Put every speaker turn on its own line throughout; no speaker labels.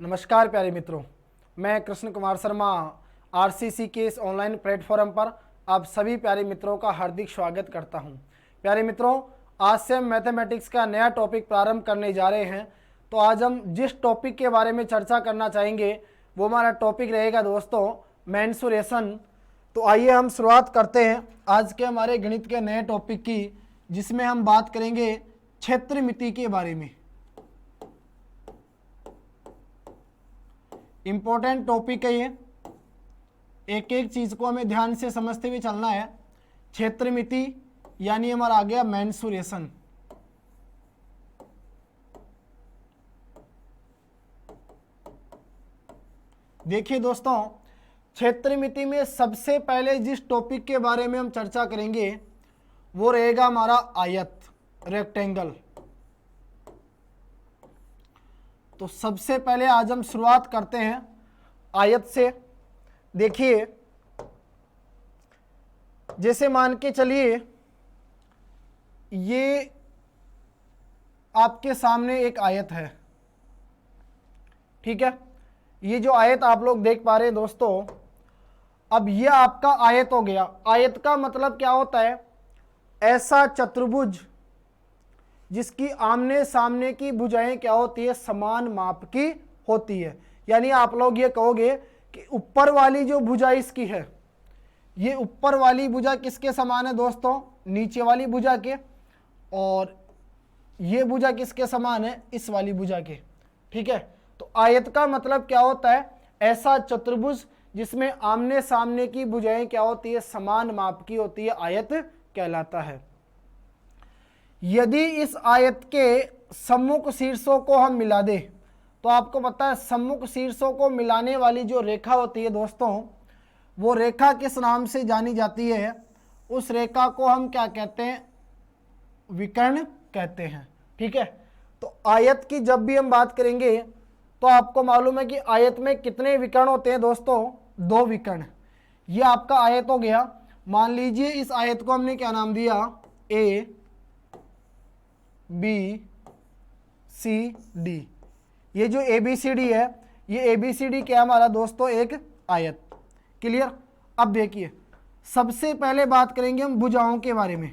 नमस्कार प्यारे मित्रों, मैं कृष्ण कुमार शर्मा आरसीसी के इस ऑनलाइन प्लेटफॉर्म पर आप सभी प्यारे मित्रों का हार्दिक स्वागत करता हूं। प्यारे मित्रों, आज से हम मैथमेटिक्स का नया टॉपिक प्रारंभ करने जा रहे हैं। तो आज हम जिस टॉपिक के बारे में चर्चा करना चाहेंगे वो हमारा टॉपिक रहेगा दोस्तों मेंसुरेशन। तो आइए हम शुरुआत करते हैं आज के हमारे गणित के नए टॉपिक की, जिसमें हम बात करेंगे क्षेत्रमिति के बारे में। इंपॉर्टेंट टॉपिक है ये, एक एक चीज को हमें ध्यान से समझते हुए चलना है। क्षेत्रमिति यानी हमारा आ गया मेंसुरेशन। देखिए दोस्तों, क्षेत्रमिति में सबसे पहले जिस टॉपिक के बारे में हम चर्चा करेंगे वो रहेगा हमारा आयत, रेक्टेंगल। तो सबसे पहले आज हम शुरुआत करते हैं आयत से। देखिए, जैसे मान के चलिए ये आपके सामने एक आयत है, ठीक है। ये जो आयत आप लोग देख पा रहे हैं दोस्तों, अब ये आपका आयत हो गया। आयत का मतलब क्या होता है? ऐसा चतुर्भुज जिसकी आमने सामने की भुजाएं क्या होती है? समान माप की होती है। यानी आप लोग ये कहोगे कि ऊपर वाली जो भुजा इसकी है, ये ऊपर वाली भुजा किसके समान है दोस्तों? नीचे वाली भुजा के। और ये भुजा किसके समान है? इस वाली भुजा के, ठीक है। तो आयत का मतलब क्या होता है? ऐसा चतुर्भुज जिसमें आमने सामने की भुजाएं क्या होती है? समान माप की होती है, आयत कहलाता है। यदि इस आयत के सम्मुख शीर्षों को हम मिला दें तो आपको पता है सम्मुख शीर्षों को मिलाने वाली जो रेखा होती है दोस्तों, वो रेखा किस नाम से जानी जाती है? उस रेखा को हम क्या कहते हैं? विकर्ण कहते हैं, ठीक है। तो आयत की जब भी हम बात करेंगे तो आपको मालूम है कि आयत में कितने विकर्ण होते हैं दोस्तों? 2 विकर्ण। ये आपका आयत हो गया। मान लीजिए इस आयत को हमने क्या नाम दिया? A B C D. ये जो ए बी सी डी है, ये ए बी सी डी क्या हमारा दोस्तों? एक आयत। क्लियर? अब देखिए, सबसे पहले बात करेंगे हम भुजाओं के बारे में।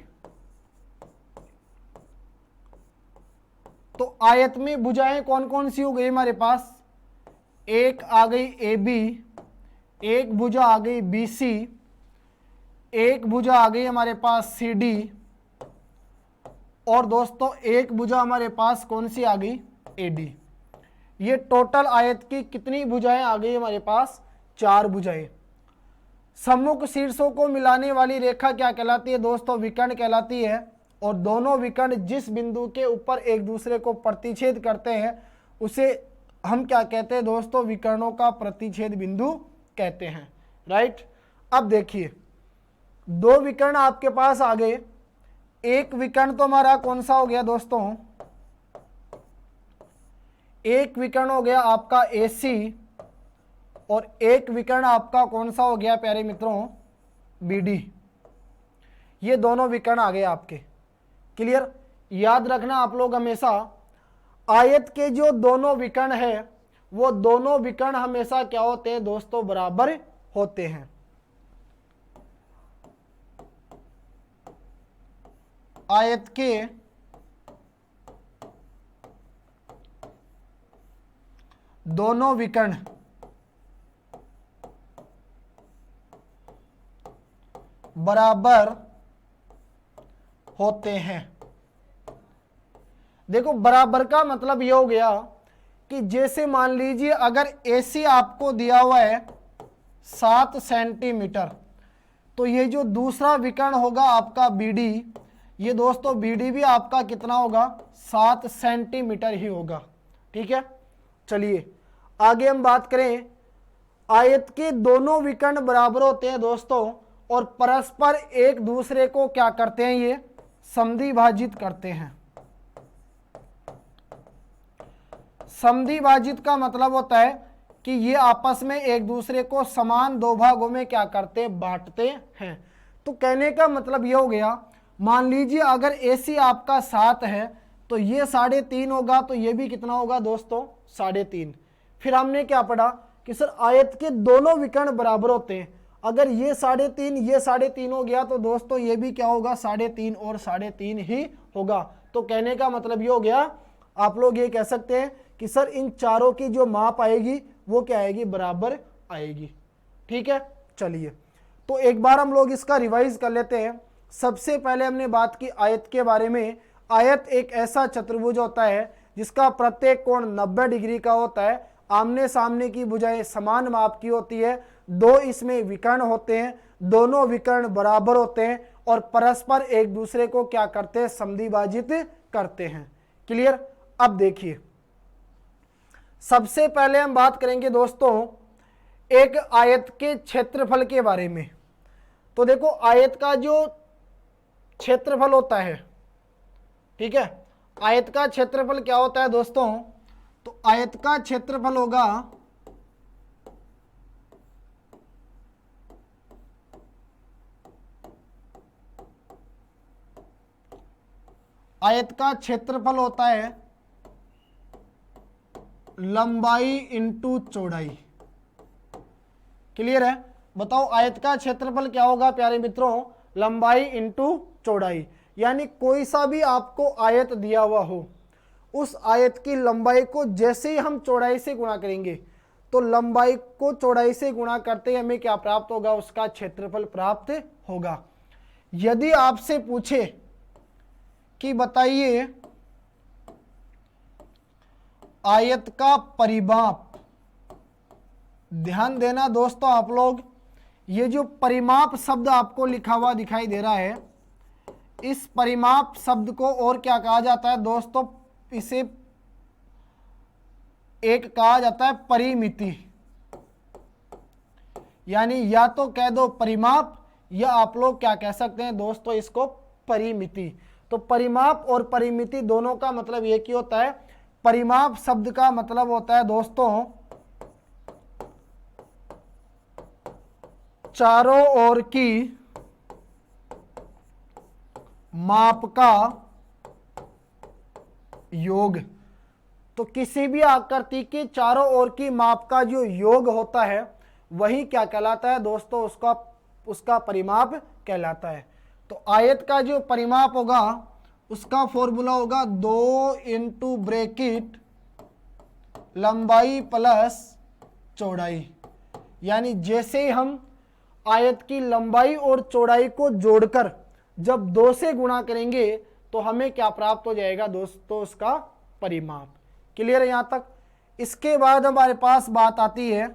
तो आयत में भुजाएं कौन कौन सी हो गई हमारे पास? एक आ गई ए बी, एक भुजा आ गई बी सी, एक भुजा आ गई हमारे पास सी डी, और दोस्तों एक भुजा हमारे पास कौन सी आ गई? A D. ये टोटल आयत की कितनी भुजाएं आ गई हमारे पास? 4 भुजाएं। सम्मुख शीर्षों को मिलाने वाली रेखा क्या कहलाती है दोस्तों? विकर्ण कहलाती है। और दोनों विकर्ण जिस बिंदु के ऊपर एक दूसरे को प्रतिच्छेद करते हैं उसे हम क्या कहते हैं दोस्तों? विकर्णों का प्रतिच्छेद बिंदु कहते हैं, राइट। अब देखिए, 2 विकर्ण आपके पास आ गए। एक विकर्ण तो हमारा कौन सा हो गया दोस्तों? एक विकर्ण हो गया आपका AC, और एक विकर्ण आपका कौन सा हो गया प्यारे मित्रों? BD। ये दोनों विकर्ण आ गए आपके। क्लियर? याद रखना आप लोग हमेशा, आयत के जो दोनों विकर्ण है वो दोनों विकर्ण हमेशा क्या होते हैं दोस्तों? बराबर होते हैं। आयत के दोनों विकर्ण बराबर होते हैं। देखो, बराबर का मतलब ये हो गया कि जैसे मान लीजिए अगर AC आपको दिया हुआ है 7 सेंटीमीटर, तो ये जो दूसरा विकर्ण होगा आपका BD, ये दोस्तों BD भी आपका कितना होगा? 7 सेंटीमीटर ही होगा, ठीक है। चलिए आगे हम बात करें। आयत के दोनों विकर्ण बराबर होते हैं दोस्तों, और परस्पर एक दूसरे को क्या करते हैं? ये समद्विभाजित करते हैं। समद्विभाजित का मतलब होता है कि ये आपस में एक दूसरे को समान 2 भागों में क्या करते हैं? बांटते हैं। तो कहने का मतलब ये हो गया, मान लीजिए अगर AC आपका 7 है तो ये 3.5 होगा, तो ये भी कितना होगा दोस्तों? 3.5। फिर हमने क्या पढ़ा कि सर आयत के दोनों विकर्ण बराबर होते हैं। अगर ये 3.5 ये 3.5 हो गया तो दोस्तों ये भी क्या होगा 3.5 और 3.5 ही होगा। तो कहने का मतलब ये हो गया, आप लोग ये कह सकते हैं कि सर इन चारों की जो माप आएगी वो क्या आएगी, बराबर आएगी। ठीक है, चलिए तो एक बार हम लोग इसका रिवाइज कर लेते हैं। सबसे पहले हमने बात की आयत के बारे में। आयत एक ऐसा चतुर्भुज होता है जिसका प्रत्येक कोण 90 डिग्री का होता है, आमने सामने की भुजाएं समान माप की होती है, दो इसमें विकर्ण होते हैं, दोनों विकर्ण बराबर होते हैं और परस्पर एक दूसरे को क्या करते हैं, समद्विभाजित करते हैं। क्लियर। अब देखिए सबसे पहले हम बात करेंगे दोस्तों एक आयत के क्षेत्रफल के बारे में। तो देखो आयत का जो क्षेत्रफल होता है, ठीक है, आयत का क्षेत्रफल क्या होता है दोस्तों, तो आयत का क्षेत्रफल होगा आयत का क्षेत्रफल होता है लंबाई इंटू चौड़ाई। क्लियर है। बताओ आयत का क्षेत्रफल क्या होगा प्यारे मित्रों, लंबाई इंटू चौड़ाई। यानी कोई सा भी आपको आयत दिया हुआ हो, उस आयत की लंबाई को जैसे ही हम चौड़ाई से गुणा करेंगे तो लंबाई को चौड़ाई से गुणा करते ही हमें क्या प्राप्त होगा, उसका क्षेत्रफल प्राप्त होगा। यदि आपसे पूछे कि बताइए आयत का परिमाप, ध्यान देना दोस्तों आप लोग, ये जो परिमाप शब्द आपको लिखा हुआ दिखाई दे रहा है, इस परिमाप शब्द को और क्या कहा जाता है दोस्तों, इसे एक कहा जाता है परिमिति। यानी या तो कह दो परिमाप या आप लोग क्या कह सकते हैं दोस्तों, इसको परिमिति। तो परिमाप और परिमिति दोनों का मतलब एक ही होता है। परिमाप शब्द का मतलब होता है दोस्तों चारों ओर की माप का योग। तो किसी भी आकृति के चारों ओर की माप का जो योग होता है वही क्या कहलाता है दोस्तों, उसका परिमाप कहलाता है। तो आयत का जो परिमाप होगा उसका फॉर्मूला होगा 2 इंटू ब्रैकेट लंबाई प्लस चौड़ाई। यानी जैसे ही हम आयत की लंबाई और चौड़ाई को जोड़कर जब 2 से गुणा करेंगे तो हमें क्या प्राप्त हो जाएगा दोस्तों, उसका परिमाप। क्लियर है यहां तक। इसके बाद हमारे पास बात आती है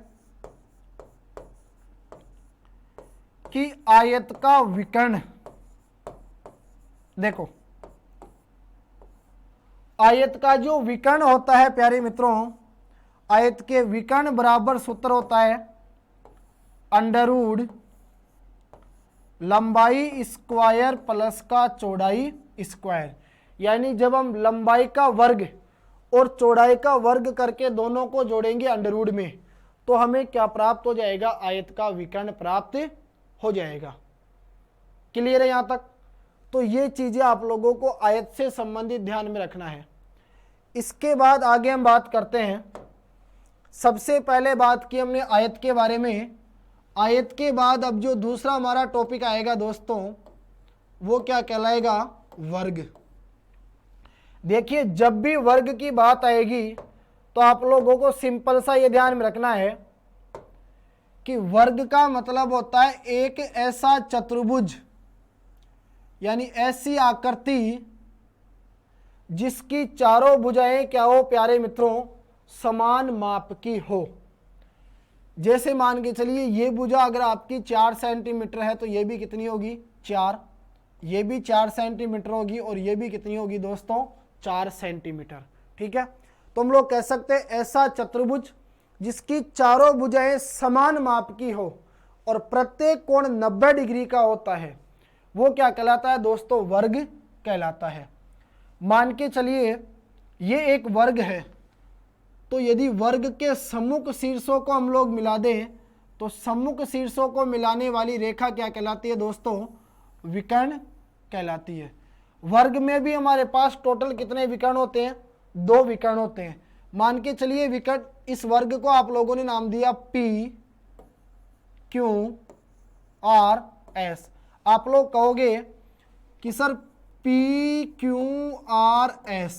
कि आयत का विकर्ण। देखो आयत का जो विकर्ण होता है प्यारे मित्रों, आयत के विकर्ण बराबर सूत्र होता है अंडरवुड लंबाई स्क्वायर प्लस का चौड़ाई स्क्वायर। यानी जब हम लंबाई का वर्ग और चौड़ाई का वर्ग करके दोनों को जोड़ेंगे अंडरवुड में तो हमें क्या प्राप्त हो जाएगा, आयत का विकर्ण प्राप्त हो जाएगा। क्लियर है यहां तक। तो ये चीजें आप लोगों को आयत से संबंधित ध्यान में रखना है। इसके बाद आगे हम बात करते हैं। सबसे पहले बात की हमने आयत के बारे में। आयत के बाद अब जो दूसरा हमारा टॉपिक आएगा दोस्तों वो क्या कहलाएगा, वर्ग। देखिए जब भी वर्ग की बात आएगी तो आप लोगों को सिंपल सा ये ध्यान में रखना है कि वर्ग का मतलब होता है एक ऐसा चतुर्भुज, यानी ऐसी आकृति जिसकी चारों भुजाएं क्या हो प्यारे मित्रों, समान माप की हो। जैसे मान के चलिए ये भुजा अगर आपकी 4 सेंटीमीटर है तो ये भी कितनी होगी, 4। ये भी 4 सेंटीमीटर होगी और ये भी कितनी होगी दोस्तों, 4 सेंटीमीटर। ठीक है। तो हम लोग कह सकते हैं ऐसा चतुर्भुज जिसकी चारों भुजाएं समान माप की हो और प्रत्येक कोण 90 डिग्री का होता है, वो क्या कहलाता है दोस्तों, वर्ग कहलाता है। मान के चलिए ये एक वर्ग है, तो यदि वर्ग के सम्मुख शीर्षों को हम लोग मिला दें तो सम्मुख शीर्षों को मिलाने वाली रेखा क्या कहलाती है दोस्तों, विकर्ण कहलाती है। वर्ग में भी हमारे पास टोटल कितने विकर्ण होते हैं, 2 विकर्ण होते हैं। मान के चलिए विकर्ण इस वर्ग को आप लोगों ने नाम दिया P Q R S। आप लोग कहोगे कि sir P Q R S,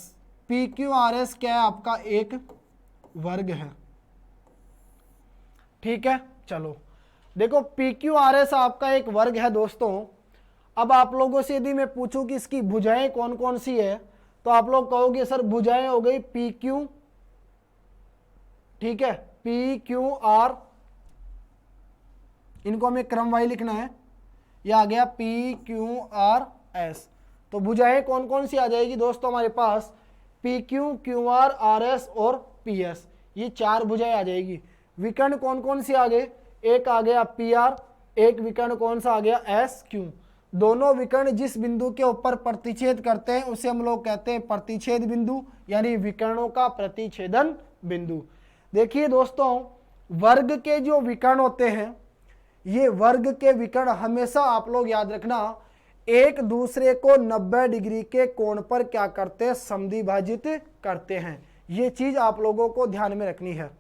P Q R S क्या है? आपका एक वर्ग है। ठीक है, चलो देखो P Q R S आपका एक वर्ग है दोस्तों। अब आप लोगों से यदि मैं पूछूं कि इसकी भुजाएं कौन कौन सी है, तो आप लोग कहोगे सर भुजाएं हो गई P Q, ठीक है, P Q R, इनको हमें क्रमवाही लिखना है। यह आ गया P Q R S। तो भुजाएं कौन कौन सी आ जाएगी दोस्तों हमारे पास? P Q Q R R S और P S, ये चार भुजाएं आ जाएगी। विकर्ण कौन कौन सी आ गए? एक आ गया P R, एक विकर्ण कौन सा आ गया? S Q। दोनों विकर्ण जिस बिंदु के ऊपर प्रतिच्छेद करते हैं उसे हम लोग कहते हैं प्रतिच्छेद बिंदु, यानी विकर्णों का प्रतिच्छेदन बिंदु। देखिए दोस्तों, वर्ग के जो विकर्ण होते हैं, ये वर्ग के विकर्ण हमेशा आप लोग याद रखना एक दूसरे को 90 डिग्री के कोण पर क्या करते हैं? समद्विभाजित करते हैं। ये चीज आप लोगों को ध्यान में रखनी है।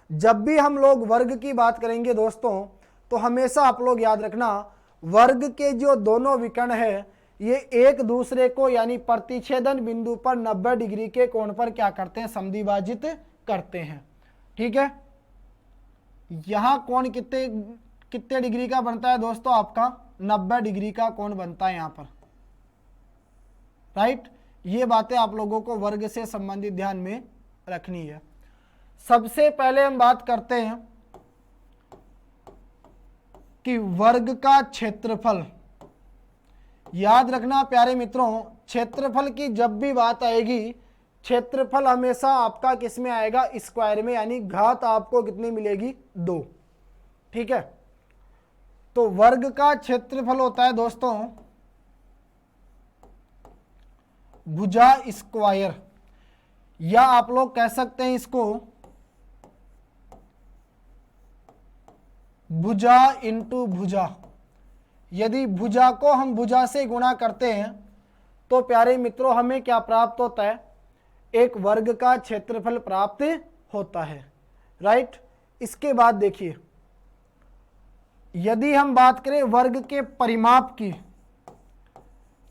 जब भी हम लोग वर्ग की बात करेंगे दोस्तों, तो हमेशा आप लोग याद रखना वर्ग के जो दोनों विकर्ण है ये एक दूसरे को यानी प्रतिच्छेदन बिंदु पर 90 डिग्री के कोण पर क्या करते हैं? समद्विभाजित करते हैं। ठीक है, यहां कोण कितने डिग्री का बनता है दोस्तों? आपका 90 डिग्री का कोण बनता है यहां पर, राइट। ये बातें आप लोगों को वर्ग से संबंधित ध्यान में रखनी है। सबसे पहले हम बात करते हैं कि वर्ग का क्षेत्रफल। याद रखना प्यारे मित्रों, क्षेत्रफल की जब भी बात आएगी, क्षेत्रफल हमेशा आपका किस में आएगा? स्क्वायर में, यानी घात आपको कितनी मिलेगी? 2। ठीक है, तो वर्ग का क्षेत्रफल होता है दोस्तों भुजा स्क्वायर, या आप लोग कह सकते हैं इसको भुजा इंटू भुजा। यदि भुजा को हम भुजा से गुणा करते हैं तो प्यारे मित्रों हमें क्या प्राप्त होता है? एक वर्ग का क्षेत्रफल प्राप्त होता है, राइट। इसके बाद देखिए, यदि हम बात करें वर्ग के परिमाप की,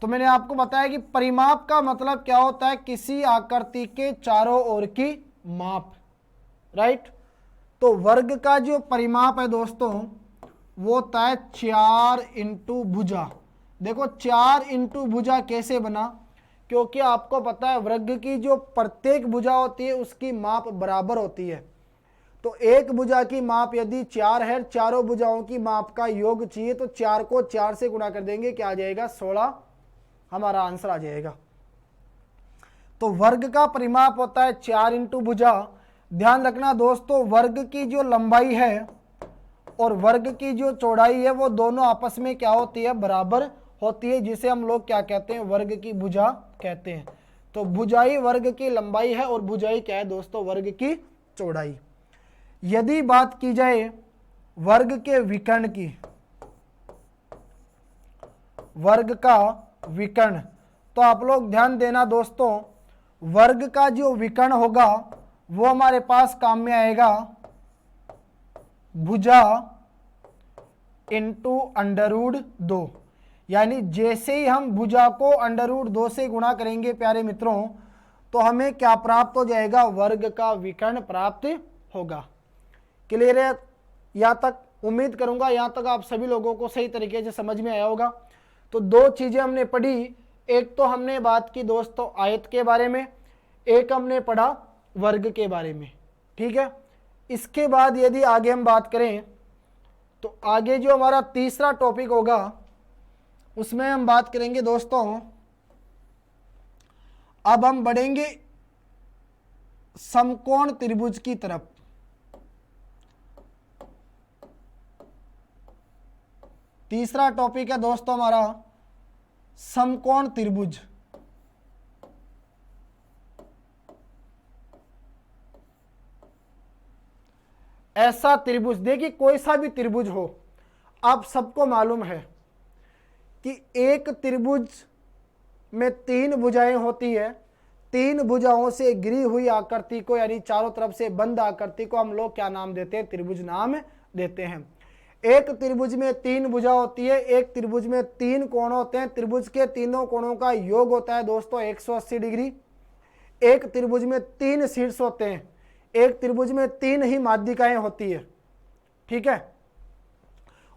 तो मैंने आपको बताया कि परिमाप का मतलब क्या होता है? किसी आकृति के चारों ओर की माप, राइट। तो वर्ग का जो परिमाप है दोस्तों वो होता है 4 इंटू भुजा। देखो 4 इंटू भुजा कैसे बना? क्योंकि आपको पता है वर्ग की जो प्रत्येक भुजा होती है उसकी माप बराबर होती है। तो एक भुजा की माप यदि 4 है, चारों भुजाओं की माप का योग चाहिए, तो 4 को 4 से गुणा कर देंगे, क्या आ जाएगा? 16 हमारा आंसर आ जाएगा। तो वर्ग का परिमाप होता है 4 इंटू भुजा। ध्यान रखना दोस्तों, वर्ग की जो लंबाई है और वर्ग की जो चौड़ाई है वो दोनों आपस में क्या होती है? बराबर होती है, जिसे हम लोग क्या कहते हैं? वर्ग की भुजा कहते हैं। तो भुजाई वर्ग की लंबाई है और भुजाई क्या है दोस्तों? वर्ग की चौड़ाई। यदि बात की जाए वर्ग के विकर्ण की, वर्ग का विकर्ण, तो आप लोग ध्यान देना दोस्तों, वर्ग का जो विकर्ण होगा वो हमारे पास काम में आएगा भुजा इंटू √2। यानी जैसे ही हम भुजा को √2 से गुणा करेंगे प्यारे मित्रों, तो हमें क्या प्राप्त हो जाएगा? वर्ग का विकर्ण प्राप्त होगा। क्लियर है? यहाँ तक उम्मीद करूंगा यहाँ तक आप सभी लोगों को सही तरीके से समझ में आया होगा। तो दो चीजें हमने पढ़ी, एक तो हमने बात की दोस्तों आयत के बारे में, एक हमने पढ़ा वर्ग के बारे में। ठीक है, इसके बाद यदि आगे हम बात करें तो आगे जो हमारा तीसरा टॉपिक होगा उसमें हम बात करेंगे दोस्तों, अब हम बढ़ेंगे समकोण त्रिभुज की तरफ। तीसरा टॉपिक है दोस्तों हमारा समकोण त्रिभुज। ऐसा त्रिभुज, देखिए कोई सा भी त्रिभुज हो, आप सबको मालूम है कि एक त्रिभुज में 3 भुजाएं होती है। तीन भुजाओं से घिरी हुई आकृति को यानी चारों तरफ से बंद आकृति को हम लोग क्या नाम देते हैं? त्रिभुज नाम देते हैं। एक त्रिभुज में तीन भुजा होती है, एक त्रिभुज में तीन कोण होते हैं, त्रिभुज के तीनों कोणों का योग होता है दोस्तों 180 डिग्री। एक त्रिभुज में तीन शीर्ष होते हैं, एक त्रिभुज में तीन ही माध्यिकाएं होती है, ठीक है।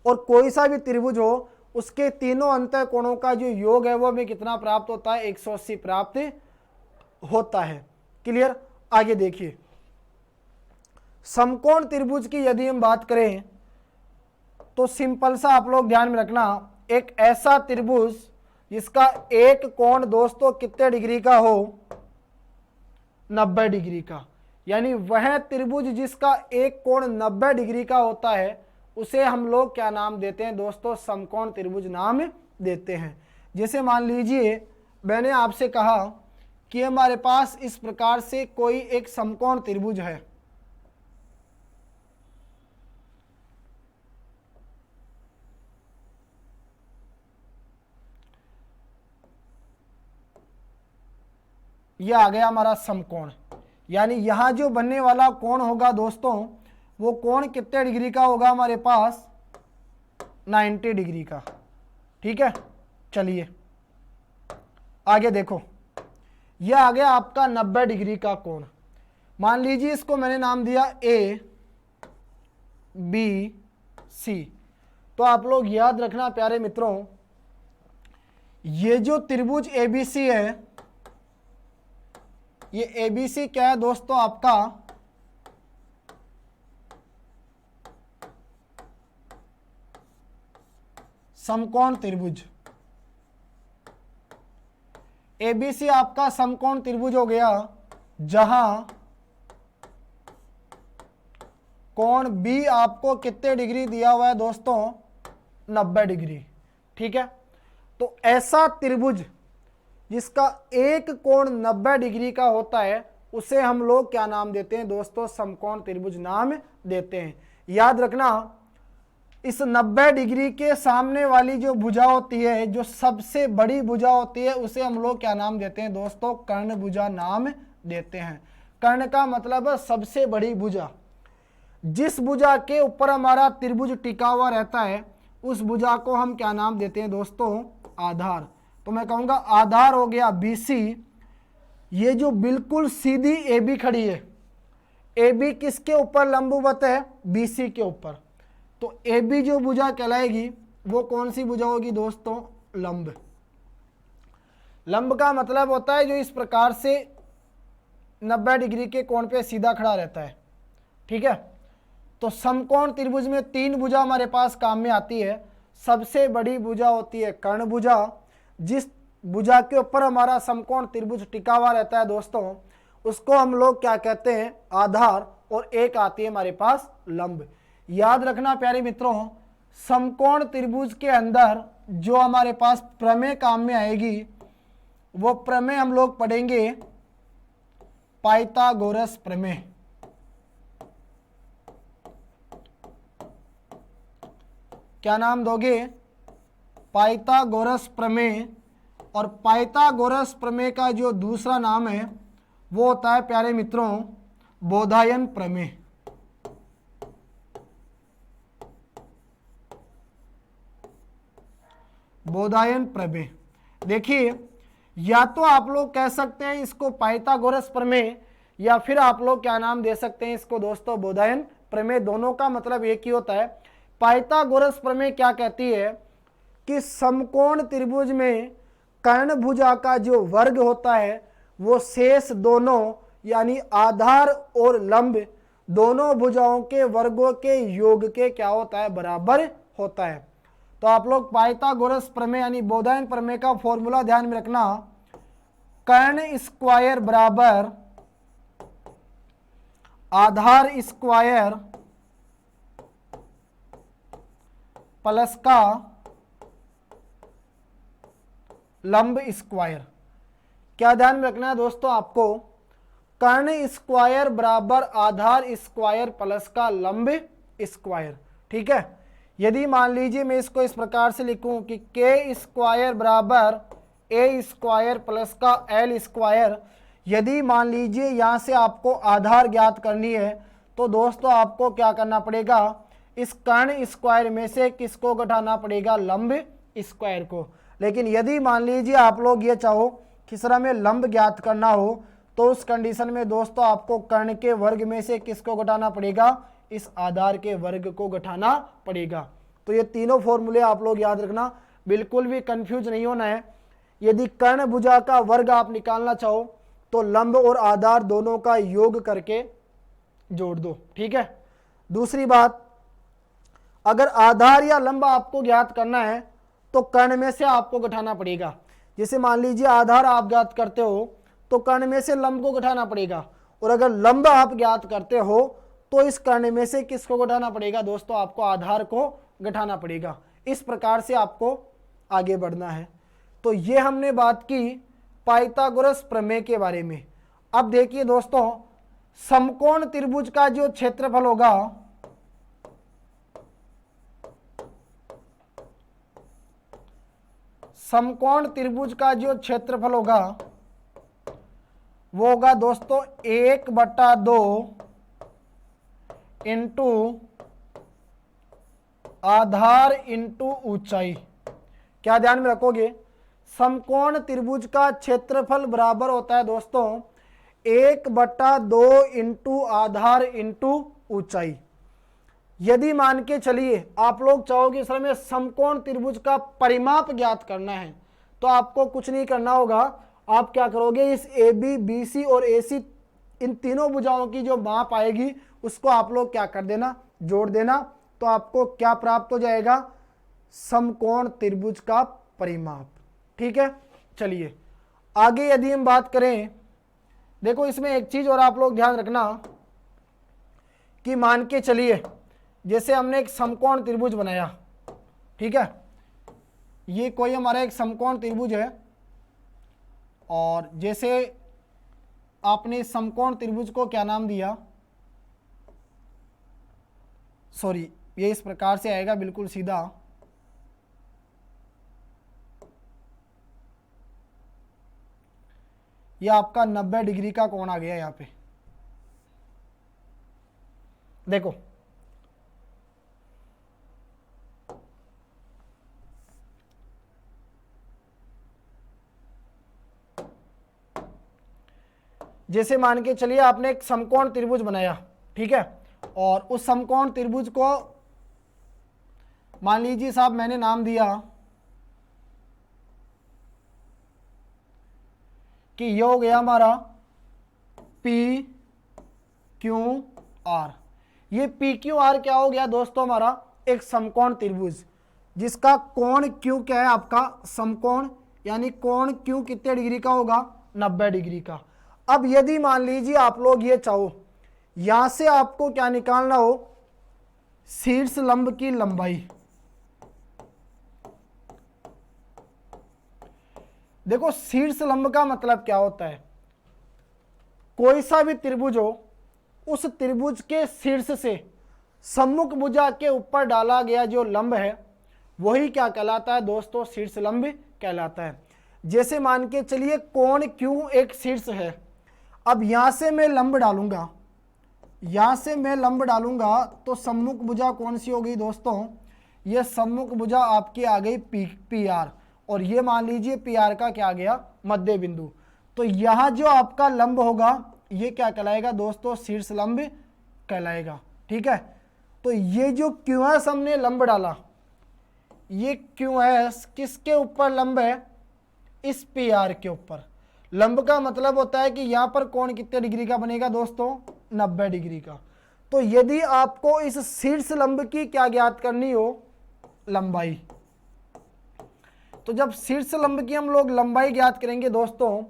और कोई सा भी त्रिभुज हो उसके तीनों अंतः कोणों का जो योग है वो हमें कितना प्राप्त होता है? 180 प्राप्त होता है। क्लियर? आगे देखिए, समकोण त्रिभुज की यदि हम बात करें तो सिंपल सा आप लोग ध्यान में रखना, एक ऐसा त्रिभुज जिसका एक कोण दोस्तों कितने डिग्री का हो? 90 डिग्री का। यानी वह त्रिभुज जिसका एक कोण 90 डिग्री का होता है उसे हम लोग क्या नाम देते हैं दोस्तों? समकोण त्रिभुज नाम देते हैं। जैसे मान लीजिए मैंने आपसे कहा कि हमारे पास इस प्रकार से कोई एक समकोण त्रिभुज है, यह आ गया हमारा समकोण। यानी यहां जो बनने वाला कोण होगा दोस्तों वो कोण कितने डिग्री का होगा? हमारे पास 90 डिग्री का, ठीक है। चलिए आगे देखो, यह आ गया आपका 90 डिग्री का कोण। मान लीजिए इसको मैंने नाम दिया ए बी सी। तो आप लोग याद रखना प्यारे मित्रों, ये जो त्रिभुज एबीसी है, ये एबीसी क्या है दोस्तों? आपका समकोण त्रिभुज। एबीसी आपका समकोण त्रिभुज हो गया जहां कोण बी आपको कितने डिग्री दिया हुआ है दोस्तों? 90 डिग्री, ठीक है। तो ऐसा त्रिभुज जिसका एक कोण 90 डिग्री का होता है उसे हम लोग क्या नाम देते हैं दोस्तों? समकोण त्रिभुज नाम देते हैं। याद रखना, इस 90 डिग्री के सामने वाली जो भुजा होती है, जो सबसे बड़ी भुजा होती है, उसे हम लोग क्या नाम देते हैं दोस्तों? कर्ण भुजा नाम देते हैं। कर्ण का मतलब है सबसे बड़ी भुजा। जिस भुजा के ऊपर हमारा त्रिभुज टिका हुआ रहता है उस भुजा को हम क्या नाम देते हैं दोस्तों? आधार। तो मैं कहूंगा आधार हो गया बीसी। ये जो बिल्कुल सीधी AB खड़ी है, AB किसके ऊपर लंबवत है? BC के ऊपर। तो AB जो भुजा कहलाएगी वो कौन सी भुजा होगी दोस्तों? लंब। लंब का मतलब होता है जो इस प्रकार से 90 डिग्री के कोण पे सीधा खड़ा रहता है, ठीक है। तो समकोण त्रिभुज में तीन भुजा हमारे पास काम में आती है। सबसे बड़ी भुजा होती है कर्ण भुजा। जिस भुजा के ऊपर हमारा समकोण त्रिभुज टिका हुआ रहता है दोस्तों उसको हम लोग क्या कहते हैं? आधार। और एक आती है हमारे पास लंब। याद रखना प्यारे मित्रों, समकोण त्रिभुज के अंदर जो हमारे पास प्रमेय काम में आएगी वो प्रमेय हम लोग पढ़ेंगे पाइथागोरस प्रमेय। क्या नाम दोगे? पाइथागोरस प्रमेय। और पाइथागोरस प्रमेय का जो दूसरा नाम है वो होता है प्यारे मित्रों बोधायन प्रमेय। बोधायन प्रमेय। देखिए, या तो आप लोग कह सकते हैं इसको पाइथागोरस प्रमेय या फिर आप लोग क्या नाम दे सकते हैं इसको दोस्तों? बोधायन प्रमेय। दोनों का मतलब एक ही होता है। पाइथागोरस प्रमेय क्या कहती है कि समकोण त्रिभुज में कर्ण भुजा का जो वर्ग होता है वो शेष दोनों यानी आधार और लंब दोनों भुजाओं के वर्गों के योग के क्या होता है? बराबर होता है। तो आप लोग पाइथागोरस प्रमेय यानी बोधायन प्रमेय का फॉर्मूला ध्यान में रखना, कर्ण स्क्वायर बराबर आधार स्क्वायर प्लस का लंब स्क्वायर। क्या ध्यान में रखना है दोस्तों आपको? कर्ण स्क्वायर बराबर आधार स्क्वायर प्लस का लंब स्क्वायर, ठीक है। यदि मान लीजिए मैं इसको इस प्रकार से लिखूं कि के स्क्वायर बराबर ए स्क्वायर प्लस का एल स्क्वायर, यदि मान लीजिए यहाँ से आपको आधार ज्ञात करनी है तो दोस्तों आपको क्या करना पड़ेगा, इस कर्ण स्क्वायर में से किसको घटाना पड़ेगा, लंब स्क्वायर को। लेकिन यदि मान लीजिए आप लोग ये चाहो कि सर हमें लंब ज्ञात करना हो तो उस कंडीशन में दोस्तों आपको कर्ण के वर्ग में से किसको घटाना पड़ेगा, इस आधार के वर्ग को घटाना पड़ेगा। तो ये तीनों फॉर्मूले आप लोग याद रखना, बिल्कुल भी कंफ्यूज नहीं होना है। यदि कर्ण भुजा का वर्ग आप निकालना चाहो तो लंब और आधार दोनों का योग करके जोड़ दो, ठीक है। दूसरी बात, अगर आधार या लंब आपको ज्ञात करना है तो कर्ण में से आपको घटाना पड़ेगा। जैसे मान लीजिए आधार आप ज्ञात करते हो तो कर्ण में से लंब को घटाना पड़ेगा, और अगर लंब आप ज्ञात करते हो तो इस कर्ण में से किसको घटाना पड़ेगा दोस्तों, आपको आधार को घटाना पड़ेगा। इस प्रकार से आपको आगे बढ़ना है। तो ये हमने बात की पाइथागोरस प्रमेय के बारे में। अब देखिए दोस्तों, समकोण त्रिभुज का जो क्षेत्रफल होगा, समकोण त्रिभुज का जो क्षेत्रफल होगा वो होगा दोस्तों 1/2 इंटू आधार इंटू ऊंचाई। क्या ध्यान में रखोगे, समकोण त्रिभुज का क्षेत्रफल बराबर होता है दोस्तों 1/2 इंटू आधार इंटू ऊंचाई। यदि मान के चलिए आप लोग चाहोगे सर में समकोण त्रिभुज का परिमाप ज्ञात करना है तो आपको कुछ नहीं करना होगा, आप क्या करोगे, इस ए बी, बी सी और ए सी इन तीनों भुजाओं की जो माप आएगी उसको आप लोग क्या कर देना, जोड़ देना। तो आपको क्या प्राप्त हो जाएगा, समकोण त्रिभुज का परिमाप, ठीक है। चलिए आगे यदि हम बात करें, देखो इसमें एक चीज और आप लोग ध्यान रखना कि मान के चलिए जैसे हमने एक समकोण त्रिभुज बनाया, ठीक है, ये कोई हमारा एक समकोण त्रिभुज है, और जैसे आपने समकोण त्रिभुज को क्या नाम दिया, सॉरी ये इस प्रकार से आएगा बिल्कुल सीधा, यह आपका 90 डिग्री का कोण आ गया यहां पे। देखो जैसे मान के चलिए आपने एक समकोण त्रिभुज बनाया, ठीक है, और उस समकोण त्रिभुज को मान लीजिए साहब मैंने नाम दिया कि ये हो गया हमारा पी क्यू आर। ये पी क्यू आर क्या हो गया दोस्तों, हमारा एक समकोण त्रिभुज जिसका कोण क्यू क्या है, आपका समकोण, यानी कोण क्यू कितने डिग्री का होगा, 90 डिग्री का। अब यदि मान लीजिए आप लोग ये चाहो यहां से आपको क्या निकालना हो, शीर्ष लंब की लंबाई। देखो शीर्ष लंब का मतलब क्या होता है, कोई सा भी त्रिभुज हो उस त्रिभुज के शीर्ष से सम्मुख भुजा के ऊपर डाला गया जो लंब है वही क्या कहलाता है दोस्तों, शीर्ष लंब कहलाता है। जैसे मान के चलिए कोण क्यू एक शीर्ष है, अब यहां से मैं लंब डालूंगा, यहां से मैं लंब डालूंगा तो सम्मुख भुजा कौन सी हो गई दोस्तों, ये सम्मुख भुजा आपकी आ गई पी आर, और ये मान लीजिए पी आर का क्या आ गया, मध्य बिंदु। तो यहां जो आपका लंब होगा ये क्या कहलाएगा दोस्तों, शीर्ष लंब कहलाएगा, ठीक है। तो ये जो क्यू एस हमने लंब डाला, ये क्यू एस किसके ऊपर लंब है, इस पी आर के ऊपर। लंब का मतलब होता है कि यहां पर कोण कितने डिग्री का बनेगा दोस्तों, 90 डिग्री का। तो यदि आपको इस शीर्ष लंब की क्या ज्ञात करनी हो, लंबाई, तो जब शीर्ष लंब की हम लोग लंबाई ज्ञात करेंगे दोस्तों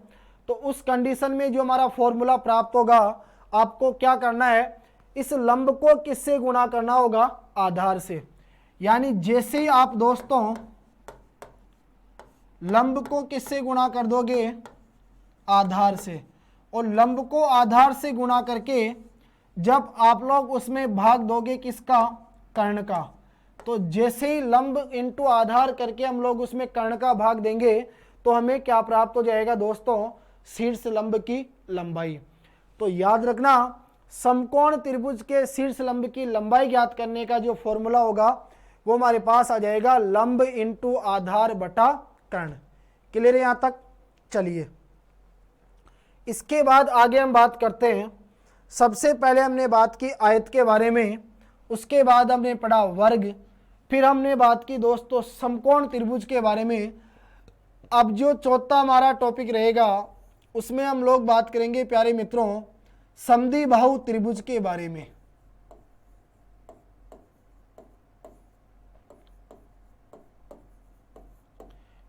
तो उस कंडीशन में जो हमारा फॉर्मूला प्राप्त होगा, आपको क्या करना है, इस लंब को किससे गुणा करना होगा, आधार से। यानी जैसे ही आप दोस्तों लंब को किससे गुणा कर दोगे, आधार से, और लंब को आधार से गुणा करके जब आप लोग उसमें भाग दोगे किसका, कर्ण का, तो जैसे ही लंब इंटू आधार करके हम लोग उसमें कर्ण का भाग देंगे तो हमें क्या प्राप्त हो जाएगा दोस्तों, शीर्ष लंब की लंबाई। तो याद रखना, समकोण त्रिभुज के शीर्ष लंब की लंबाई ज्ञात करने का जो फॉर्मूला होगा वो हमारे पास आ जाएगा लंब इंटू आधार बटा कर्ण। क्लियर है यहाँ तक? चलिए इसके बाद आगे हम बात करते हैं। सबसे पहले हमने बात की आयत के बारे में, उसके बाद हमने पढ़ा वर्ग, फिर हमने बात की दोस्तों समकोण त्रिभुज के बारे में। अब जो चौथा हमारा टॉपिक रहेगा उसमें हम लोग बात करेंगे प्यारे मित्रों समद्विबाहु त्रिभुज के बारे में।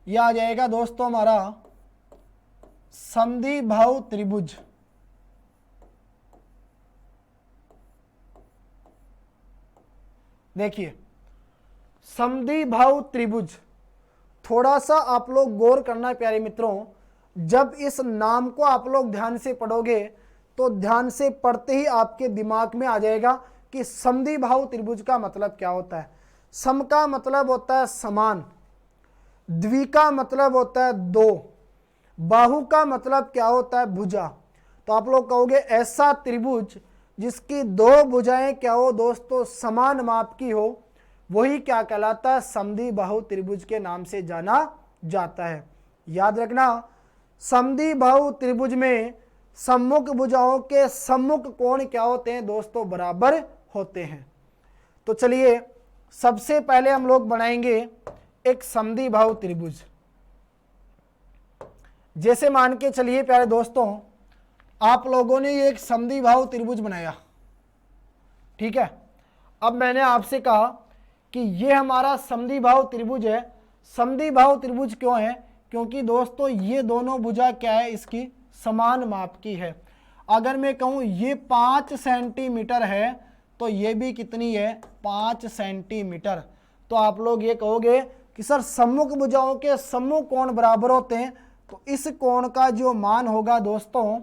यह आ जाएगा दोस्तों हमारा समद्विबाहु त्रिभुज। देखिए समद्विबाहु त्रिभुज, थोड़ा सा आप लोग गौर करना प्यारे मित्रों। जब इस नाम को आप लोग ध्यान से पढ़ोगे तो ध्यान से पढ़ते ही आपके दिमाग में आ जाएगा कि समद्विबाहु त्रिभुज का मतलब क्या होता है। सम का मतलब होता है समान, द्वि का मतलब होता है दो, बाहु का मतलब क्या होता है भुजा। तो आप लोग कहोगे ऐसा त्रिभुज जिसकी दो भुजाएं क्या हो दोस्तों समान माप की हो, वही क्या कहलाता है समद्विबाहु त्रिभुज के नाम से जाना जाता है। याद रखना, समद्विबाहु त्रिभुज में सम्मुख भुजाओं के सम्मुख कोण क्या होते हैं दोस्तों बराबर होते हैं। तो चलिए सबसे पहले हम लोग बनाएंगे एक समद्विबाहु त्रिभुज। जैसे मान के चलिए प्यारे दोस्तों आप लोगों ने ये एक समद्विबाहु त्रिभुज बनाया, ठीक है। अब मैंने आपसे कहा कि ये हमारा समद्विबाहु त्रिभुज है। समद्विबाहु त्रिभुज क्यों है? क्योंकि दोस्तों ये दोनों भुजा क्या है इसकी समान माप की है। अगर मैं कहूँ ये 5 सेंटीमीटर है तो ये भी कितनी है 5 सेंटीमीटर। तो आप लोग ये कहोगे कि सर सम्मुख भुजाओं के सम्मुख कोण बराबर होते हैं, तो इस कोण का जो मान होगा दोस्तों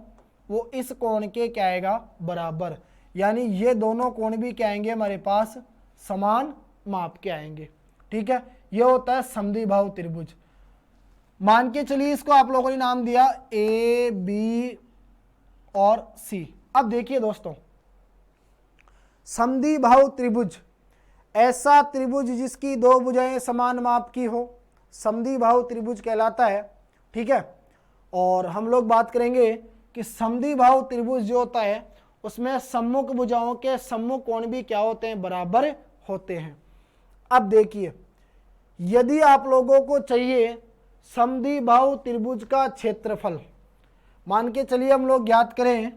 वो इस कोण के क्या आएगा बराबर, यानी ये दोनों कोण भी क्या आएंगे हमारे पास समान माप के आएंगे, ठीक है। ये होता है समद्विबाहु त्रिभुज। मान के चलिए इसको आप लोगों ने नाम दिया ए बी और सी। अब देखिए दोस्तों समद्विबाहु त्रिभुज ऐसा त्रिभुज जिसकी दो भुजाएं समान माप की हो, समद्विबाहु त्रिभुज कहलाता है, ठीक है। और हम लोग बात करेंगे कि समद्विबाहु त्रिभुज जो होता है उसमें सम्मुख भुजाओं के सम्मुख कोण भी क्या होते हैं बराबर होते हैं। अब देखिए यदि आप लोगों को चाहिए समद्विबाहु त्रिभुज का क्षेत्रफल, मान के चलिए हम लोग ज्ञात करें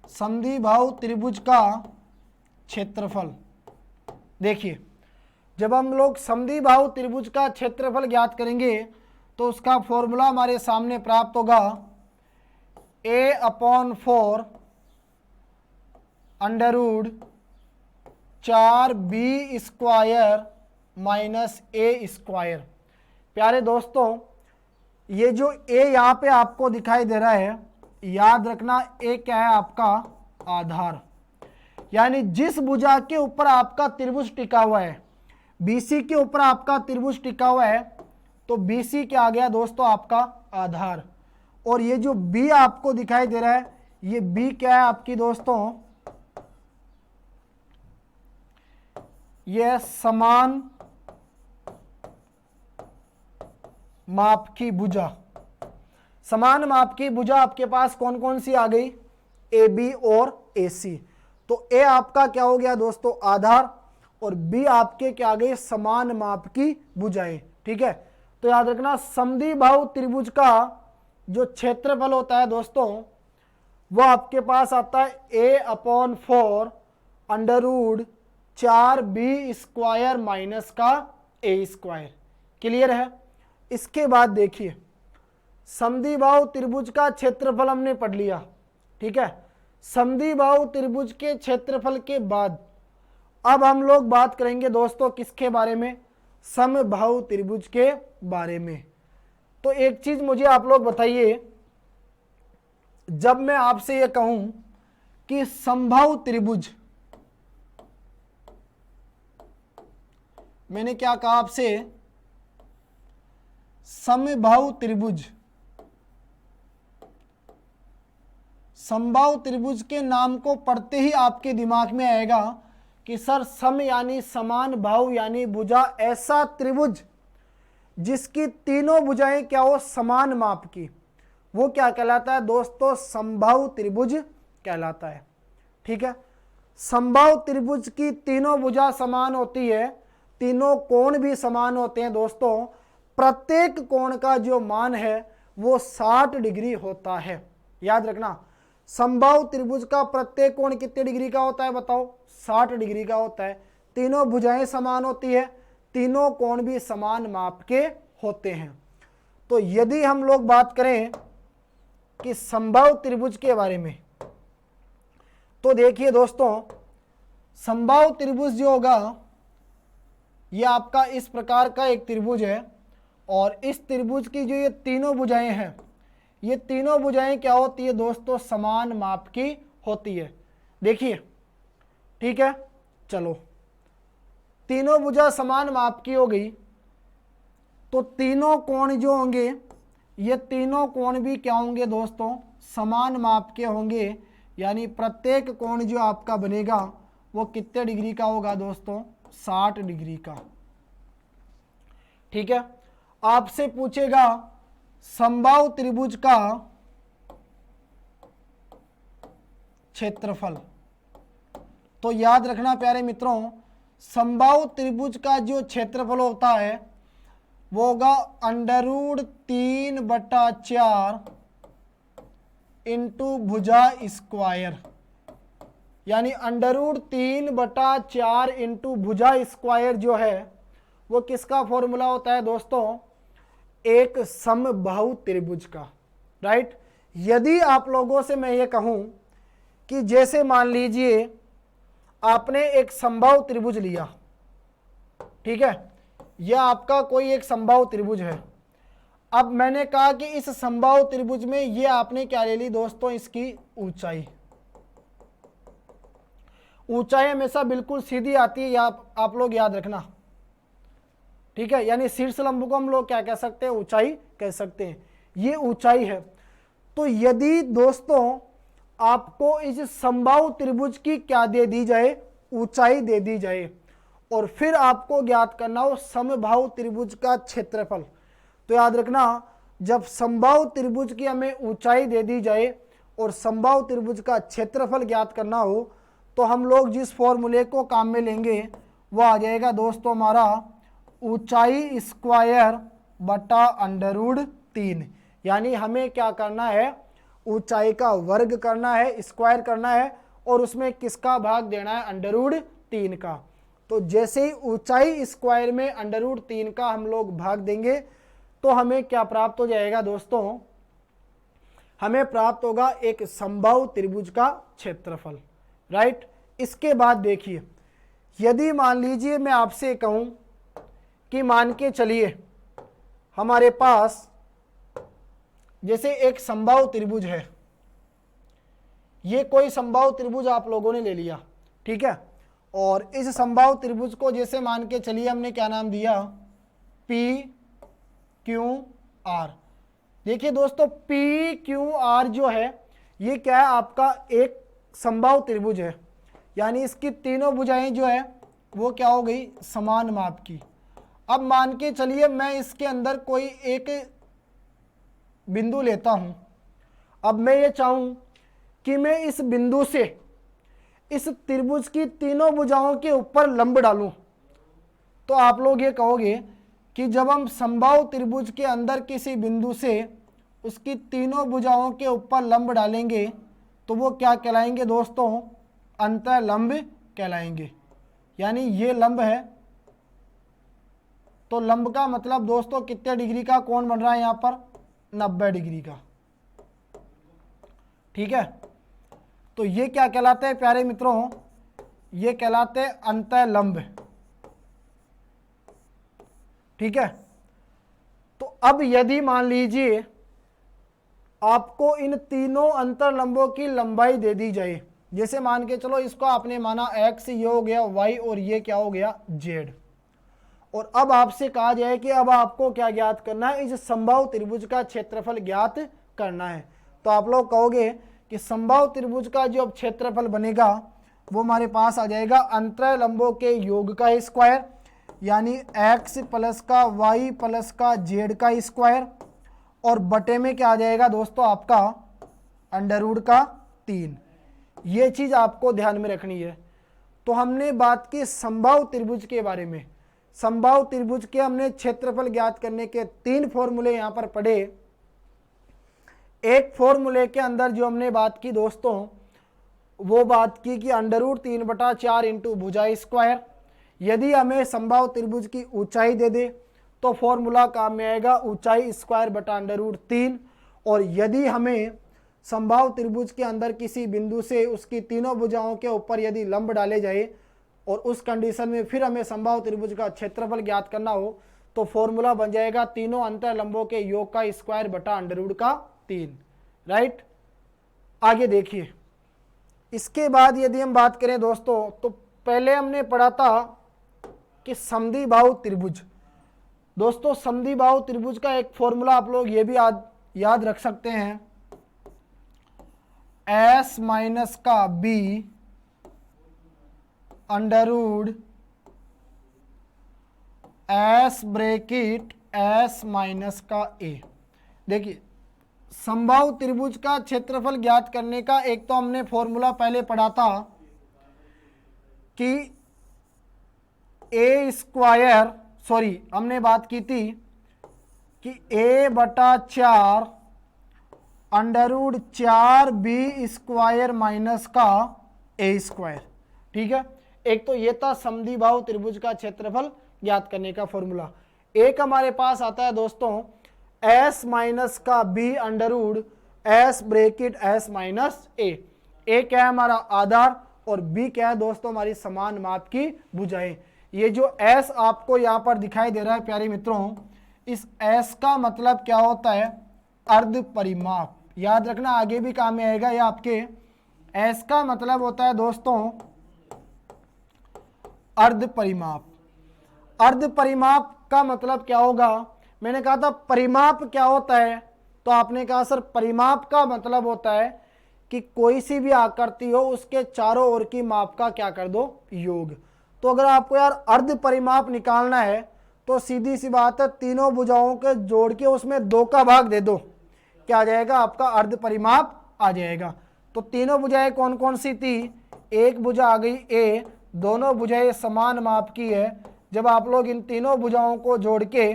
समद्विबाहु त्रिभुज का क्षेत्रफल। देखिए जब हम लोग समद्विबाहु त्रिभुज का क्षेत्रफल ज्ञात करेंगे तो उसका फॉर्मूला हमारे सामने प्राप्त होगा a/4 under root 4b² minus a²। प्यारे दोस्तों ये जो a यहाँ पे आपको दिखाई दे रहा है, याद रखना a क्या है आपका आधार, यानी जिस भुजा के ऊपर आपका त्रिभुज टिका हुआ है, BC के ऊपर आपका त्रिभुज टिका हुआ है तो BC क्या आ गया दोस्तों आपका आधार। और ये जो B आपको दिखाई दे रहा है ये B क्या है आपकी दोस्तों ये समान माप की भुजा। समान माप की भुजा आपके पास कौन कौन सी आ गई AB और AC। तो A आपका क्या हो गया दोस्तों आधार और B आपके क्या आ गई समान माप की भुजाएं, ठीक है। तो याद रखना समद्विबाहु त्रिभुज का जो क्षेत्रफल होता है दोस्तों वो आपके पास आता है a/4 under root 4b² minus का a²। क्लियर है? इसके बाद देखिए समद्विबाहु त्रिभुज का क्षेत्रफल हमने पढ़ लिया, ठीक है। समद्विबाहु त्रिभुज के क्षेत्रफल के बाद अब हम लोग बात करेंगे दोस्तों किसके बारे में, समबाहु त्रिभुज के बारे में। तो एक चीज मुझे आप लोग बताइए जब मैं आपसे यह कहूं कि समबाहु त्रिभुज, मैंने क्या कहा आपसे, समबाहु त्रिभुज, समबाहु त्रिभुज के नाम को पढ़ते ही आपके दिमाग में आएगा कि सर सम यानी समान, बाहु यानी भुजा, ऐसा त्रिभुज जिसकी तीनों भुजाएं क्या हो, समान माप की, वो क्या कहलाता है दोस्तों, समबाहु त्रिभुज कहलाता है। ठीक है, समबाहु त्रिभुज की तीनों भुजा समान होती है, तीनों कोण भी समान होते हैं दोस्तों, प्रत्येक कोण का जो मान है वो 60 डिग्री होता है। याद रखना, समबाहु त्रिभुज का प्रत्येक कोण कितने डिग्री का होता है बताओ, 60 डिग्री का होता है। तीनों भुजाएं समान होती है, तीनों कोण भी समान माप के होते हैं। तो यदि हम लोग बात करें कि समबाहु त्रिभुज के बारे में, तो देखिए दोस्तों, समबाहु त्रिभुज जो होगा ये आपका इस प्रकार का एक त्रिभुज है, और इस त्रिभुज की जो ये तीनों भुजाएं हैं, ये तीनों भुजाएं क्या होती है दोस्तों, समान माप की होती है। देखिए, ठीक है, चलो, तीनों भुजा समान माप की हो गई, तो तीनों कोण जो होंगे, ये तीनों कोण भी क्या होंगे दोस्तों, समान माप के होंगे, यानी प्रत्येक कोण जो आपका बनेगा वो कितने डिग्री का होगा दोस्तों, 60 डिग्री का। ठीक है, आपसे पूछेगा समबाहु त्रिभुज का क्षेत्रफल, तो याद रखना प्यारे मित्रों, समबाहु त्रिभुज का जो क्षेत्रफल होता है वो होगा √3/4 इंटू भुजा स्क्वायर, यानी √3/4 इंटू भुजा स्क्वायर जो है वो किसका फॉर्मूला होता है दोस्तों, एक समबाहु त्रिभुज का। राइट, यदि आप लोगों से मैं ये कहूं कि जैसे मान लीजिए आपने एक समबाहु त्रिभुज लिया, ठीक है, यह आपका कोई एक समबाहु त्रिभुज है। अब मैंने कहा कि इस समबाहु त्रिभुज में ये आपने क्या ले ली दोस्तों, इसकी ऊंचाई। ऊंचाई हमेशा बिल्कुल सीधी आती है, आप लोग याद रखना। ठीक है, यानी शीर्ष लंब को हम लोग क्या कह सकते हैं, ऊंचाई कह सकते हैं, ये ऊंचाई है। तो यदि दोस्तों आपको इस समबाहु त्रिभुज की क्या दे दी जाए, ऊंचाई दे दी जाए, और फिर आपको ज्ञात करना हो समबाहु त्रिभुज का क्षेत्रफल, तो याद रखना, जब समबाहु त्रिभुज की हमें ऊंचाई दे दी जाए और समबाहु त्रिभुज का क्षेत्रफल ज्ञात करना हो, तो हम लोग जिस फॉर्मूले को काम में लेंगे वो आ जाएगा दोस्तों हमारा ऊंचाई स्क्वायर बटा √3, यानी हमें क्या करना है, ऊंचाई का वर्ग करना है, स्क्वायर करना है, और उसमें किसका भाग देना है, √3 का। तो जैसे ही ऊंचाई स्क्वायर में √3 का हम लोग भाग देंगे तो हमें क्या प्राप्त हो जाएगा दोस्तों, हमें प्राप्त होगा एक समबाहु त्रिभुज का क्षेत्रफल। राइट, इसके बाद देखिए, यदि मान लीजिए मैं आपसे कहूं कि मान के चलिए हमारे पास जैसे एक समबाहु त्रिभुज है, ये कोई समबाहु त्रिभुज आप लोगों ने ले लिया, ठीक है, और इस समबाहु त्रिभुज को जैसे मान के चलिए हमने क्या नाम दिया, PQR। देखिए दोस्तों, PQR जो है ये क्या है, आपका एक समबाहु त्रिभुज है, यानी इसकी तीनों भुजाएं जो है वो क्या हो गई, समान माप की। अब मान के चलिए मैं इसके अंदर कोई एक बिंदु लेता हूं, अब मैं ये चाहूं कि मैं इस बिंदु से इस त्रिभुज की तीनों भुजाओं के ऊपर लंब डालूं, तो आप लोग ये कहोगे कि जब हम समबाहु त्रिभुज के अंदर किसी बिंदु से उसकी तीनों भुजाओं के ऊपर लंब डालेंगे तो वो क्या कहलाएंगे दोस्तों, अंतःलंब कहलाएंगे। यानी ये लंब है, तो लंब का मतलब दोस्तों कितने डिग्री का कोण बन रहा है यहां पर, 90 डिग्री का। ठीक है, तो ये क्या कहलाते हैं प्यारे मित्रों, ये कहलाते हैं अंतःलंब। ठीक है, तो अब यदि मान लीजिए आपको इन तीनों अंतर लंबों की लंबाई दे दी जाए। जैसे मान के चलो इसको आपने माना x, ये हो गया y और ये क्या हो गया z। और अब आपसे कहा जाए कि अब आपको क्या ज्ञात करना है, इस समबाहु त्रिभुज का क्षेत्रफल ज्ञात करना है। तो आप लोग कहोगे कि समबाहु त्रिभुज का जो अब क्षेत्रफल बनेगा वो हमारे पास आ जाएगा अंतर लंबों के योग का स्क्वायर, यानी x प्लस का y प्लस का z का स्क्वायर, और बटे में क्या आ जाएगा दोस्तों आपका अंडर रूट का 3। ये चीज आपको ध्यान में रखनी है। तो हमने बात की समबाहु त्रिभुज के बारे में। समबाहु त्रिभुज के हमने क्षेत्रफल ज्ञात करने के 3 फॉर्मूले यहां पर पढ़े। एक फॉर्मूले के अंदर जो हमने बात की दोस्तों, वो बात की कि अंडर रूट 3/4 इंटू भुजा स्क्वायर। यदि हमें समबाहु त्रिभुज की ऊंचाई दे दे तो फॉर्मूला काम में आएगा ऊंचाई स्क्वायर बटा अंडर रूट 3। और यदि हमें समबाहु त्रिभुज के अंदर किसी बिंदु से उसकी तीनों भुजाओं के ऊपर यदि लंब डाले जाए और उस कंडीशन में फिर हमें समबाहु त्रिभुज का क्षेत्रफल ज्ञात करना हो तो फॉर्मूला बन जाएगा तीनों अंतर लंबों के योग का स्क्वायर बटा अंडर रूट का 3। राइट, आगे देखिए। इसके बाद यदि हम बात करें दोस्तों, तो पहले हमने पढ़ा था कि समद्विबाहु त्रिभुज। दोस्तों समद्विबाहु त्रिभुज का एक फॉर्मूला आप लोग ये भी याद रख सकते हैं, s माइनस का b under root s bracket s minus का a। देखिए समबाहु त्रिभुज का क्षेत्रफल ज्ञात करने का एक तो हमने फॉर्मूला पहले पढ़ा था कि हमने बात की थी कि a/4 under root 4b square minus का a स्क्वायर। ठीक है, एक तो ये था समद्विबाहु त्रिभुज का क्षेत्रफल ज्ञात करने का फॉर्मूला। एक हमारे पास आता है दोस्तों s माइनस का b under root s bracket s minus a। a क्या है हमारा आधार और b क्या है दोस्तों हमारी समान माप की भुजाएं। ये जो s आपको यहाँ पर दिखाई दे रहा है प्यारे मित्रों, इस s का मतलब क्या होता है, अर्ध परिमाप। याद रखना आगे भी काम में आएगा। ये आपके s का मतलब होता है दोस्तों अर्ध परिमाप। अर्ध परिमाप का मतलब क्या होगा, मैंने कहा था परिमाप क्या होता है, तो आपने कहा सर परिमाप का मतलब होता है कि कोई सी भी आकृति हो उसके चारों ओर की माप का क्या कर दो, योग। तो अगर आपको यार अर्ध परिमाप निकालना है तो सीधी सी बात है, तीनों भुजाओं के जोड़ के उसमें 2 का भाग दे दो, क्या आ जाएगा आपका अर्ध परिमाप आ जाएगा। तो तीनों भुजाएं कौन कौन सी थी, एक भुजा आ गई a, दोनों भुजाएं समान माप की है। जब आप लोग इन तीनों भुजाओं को जोड़ के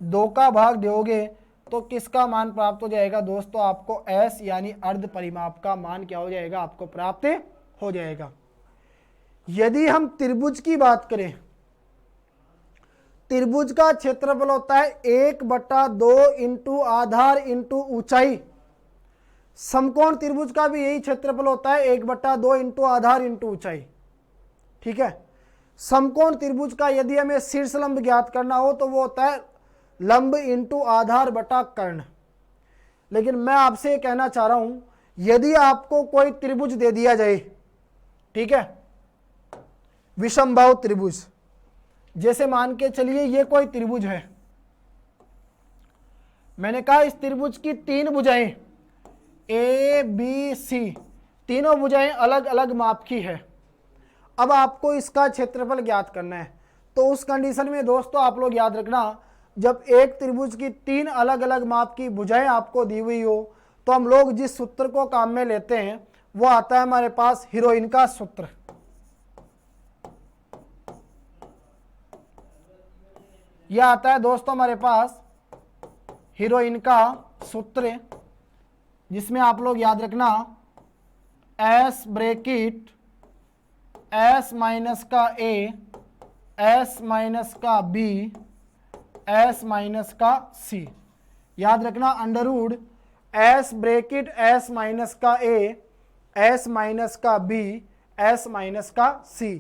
2 का भाग दोगे तो किसका मान प्राप्त हो जाएगा दोस्तों, आपको s यानी अर्ध परिमाप का मान क्या हो जाएगा, आपको प्राप्त हो जाएगा। यदि हम त्रिभुज की बात करें, त्रिभुज का क्षेत्रफल होता है 1/2 इंटू आधार इंटू ऊंचाई। समकोण त्रिभुज का भी यही क्षेत्रफल होता है 1/2 इंटू आधार इंटू ऊंचाई। ठीक है, समकोण त्रिभुज का यदि हमें शीर्ष लंब ज्ञात करना हो तो वो होता है लंब इंटू आधार बटा कर्ण। लेकिन मैं आपसे ये कहना चाह रहा हूं, यदि आपको कोई त्रिभुज दे दिया जाए, ठीक है, विषमबाहु त्रिभुज, जैसे मान के चलिए ये कोई त्रिभुज है, मैंने कहा इस त्रिभुज की 3 भुजाएं ए बी सी, तीनों भुजाएं अलग अलग माप की है। अब आपको इसका क्षेत्रफल ज्ञात करना है। तो उस कंडीशन में दोस्तों आप लोग याद रखना, जब एक त्रिभुज की 3 अलग अलग माप की भुजाएं आपको दी हुई हो तो हम लोग जिस सूत्र को काम में लेते हैं वो आता है हमारे पास हीरोइन का सूत्र। यह आता है दोस्तों हमारे पास हीरोइन का सूत्र, जिसमें आप लोग याद रखना s ब्रैकेट s माइनस का a, s माइनस का b, s माइनस का c। याद रखना under root s bracket s minus का a, s माइनस का b, s माइनस का c।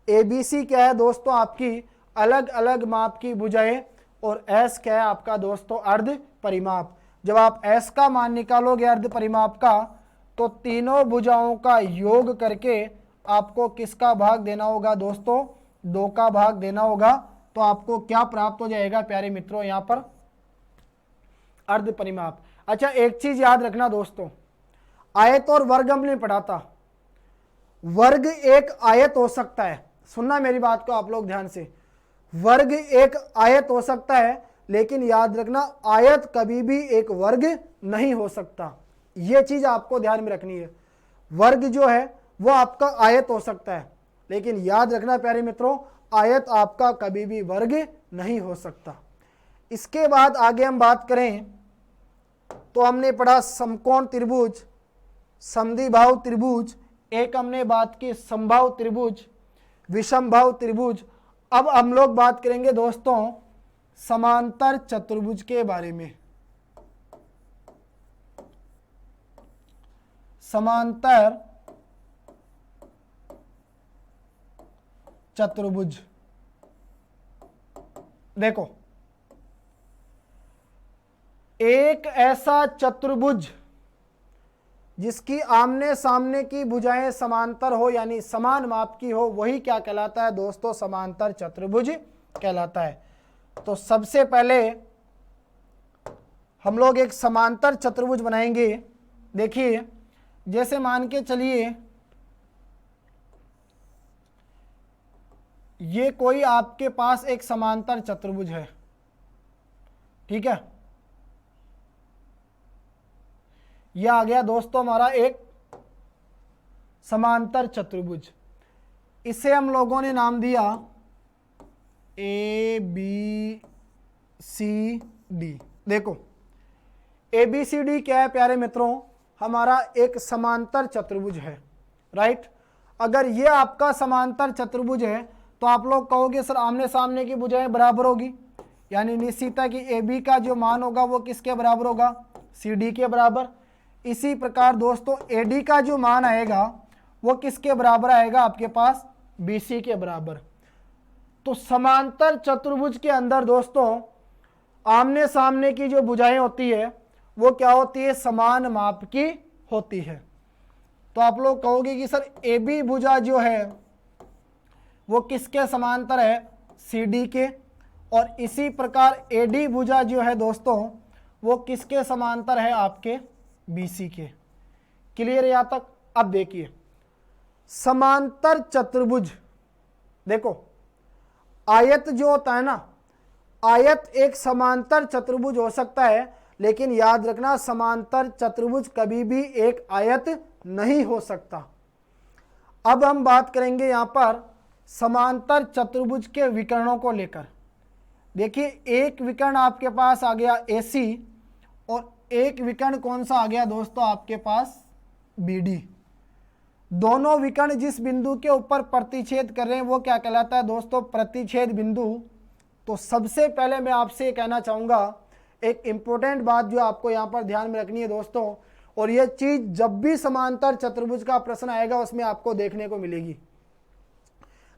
ABC क्या है दोस्तों, आपकी अलग अलग माप की भुजाएं, और s क्या है आपका दोस्तों अर्ध परिमाप। जब आप s का मान निकालोगे अर्ध परिमाप का, तो तीनों भुजाओं का योग करके आपको किसका भाग देना होगा दोस्तों, 2 का भाग देना होगा। तो आपको क्या प्राप्त हो जाएगा प्यारे मित्रों, यहाँ पर अर्ध परिमाप। अच्छा, एक चीज याद रखना दोस्तों, आयत और वर्ग हमने पढ़ा था। वर्ग एक आयत हो सकता है, सुनना मेरी बात को आप लोग ध्यान से, वर्ग एक आयत हो सकता है, लेकिन याद रखना आयत कभी भी एक वर्ग नहीं हो सकता। यह चीज आपको ध्यान में रखनी है। वर्ग जो है वो आपका आयत हो सकता है, लेकिन याद रखना प्यारे मित्रों, आयत आपका कभी भी वर्ग नहीं हो सकता। इसके बाद आगे हम बात करें तो हमने पढ़ा समकोण त्रिभुज, समद्विबाहु त्रिभुज, एक हमने बात की समबाहु त्रिभुज, विषमबाहु त्रिभुज। अब हम लोग बात करेंगे दोस्तों समांतर चतुर्भुज के बारे में। समांतर चतुर्भुज, देखो एक ऐसा चतुर्भुज जिसकी आमने सामने की भुजाएं समांतर हो, यानी समान माप की हो, वही क्या कहलाता है दोस्तों, समांतर चतुर्भुज कहलाता है। तो सबसे पहले हम लोग एक समांतर चतुर्भुज बनाएंगे। देखिए, जैसे मान के चलिए ये कोई आपके पास एक समांतर चतुर्भुज है, ठीक है। यह आ गया दोस्तों हमारा एक समांतर चतुर्भुज। इसे हम लोगों ने नाम दिया ABCD। देखो ABCD क्या है प्यारे मित्रों, हमारा एक समांतर चतुर्भुज है, राइट। अगर ये आपका समांतर चतुर्भुज है तो आप लोग कहोगे सर आमने सामने की भुजाएं बराबर होगी, यानी निश्चित है कि AB का जो मान होगा वो किसके बराबर होगा, CD के बराबर। इसी प्रकार दोस्तों AD का जो मान आएगा वो किसके बराबर आएगा, आपके पास BC के बराबर। तो समांतर चतुर्भुज के अंदर दोस्तों आमने सामने की जो भुजाएं होती है वो क्या होती है, समान माप की होती है। तो आप लोग कहोगे कि सर AB भुजा जो है वो किसके समांतर है, CD के, और इसी प्रकार AD भुजा जो है दोस्तों वो किसके समांतर है, आपके BC के। क्लियर है यहाँ तक। अब देखिए समांतर चतुर्भुज, देखो आयत जो होता है ना, आयत एक समांतर चतुर्भुज हो सकता है, लेकिन याद रखना समांतर चतुर्भुज कभी भी एक आयत नहीं हो सकता। अब हम बात करेंगे यहाँ पर समांतर चतुर्भुज के विकर्णों को लेकर। देखिए एक विकर्ण आपके पास आ गया AC और एक विकर्ण कौन सा आ गया दोस्तों, आपके पास BD। दोनों विकर्ण जिस बिंदु के ऊपर प्रतिच्छेद कर रहे हैं वो क्या कहलाता है दोस्तों, प्रतिच्छेद बिंदु। तो सबसे पहले मैं आपसे कहना चाहूँगा एक इम्पोर्टेंट बात जो आपको यहाँ पर ध्यान में रखनी है दोस्तों, और यह चीज़ जब भी समांतर चतुर्भुज का प्रश्न आएगा उसमें आपको देखने को मिलेगी।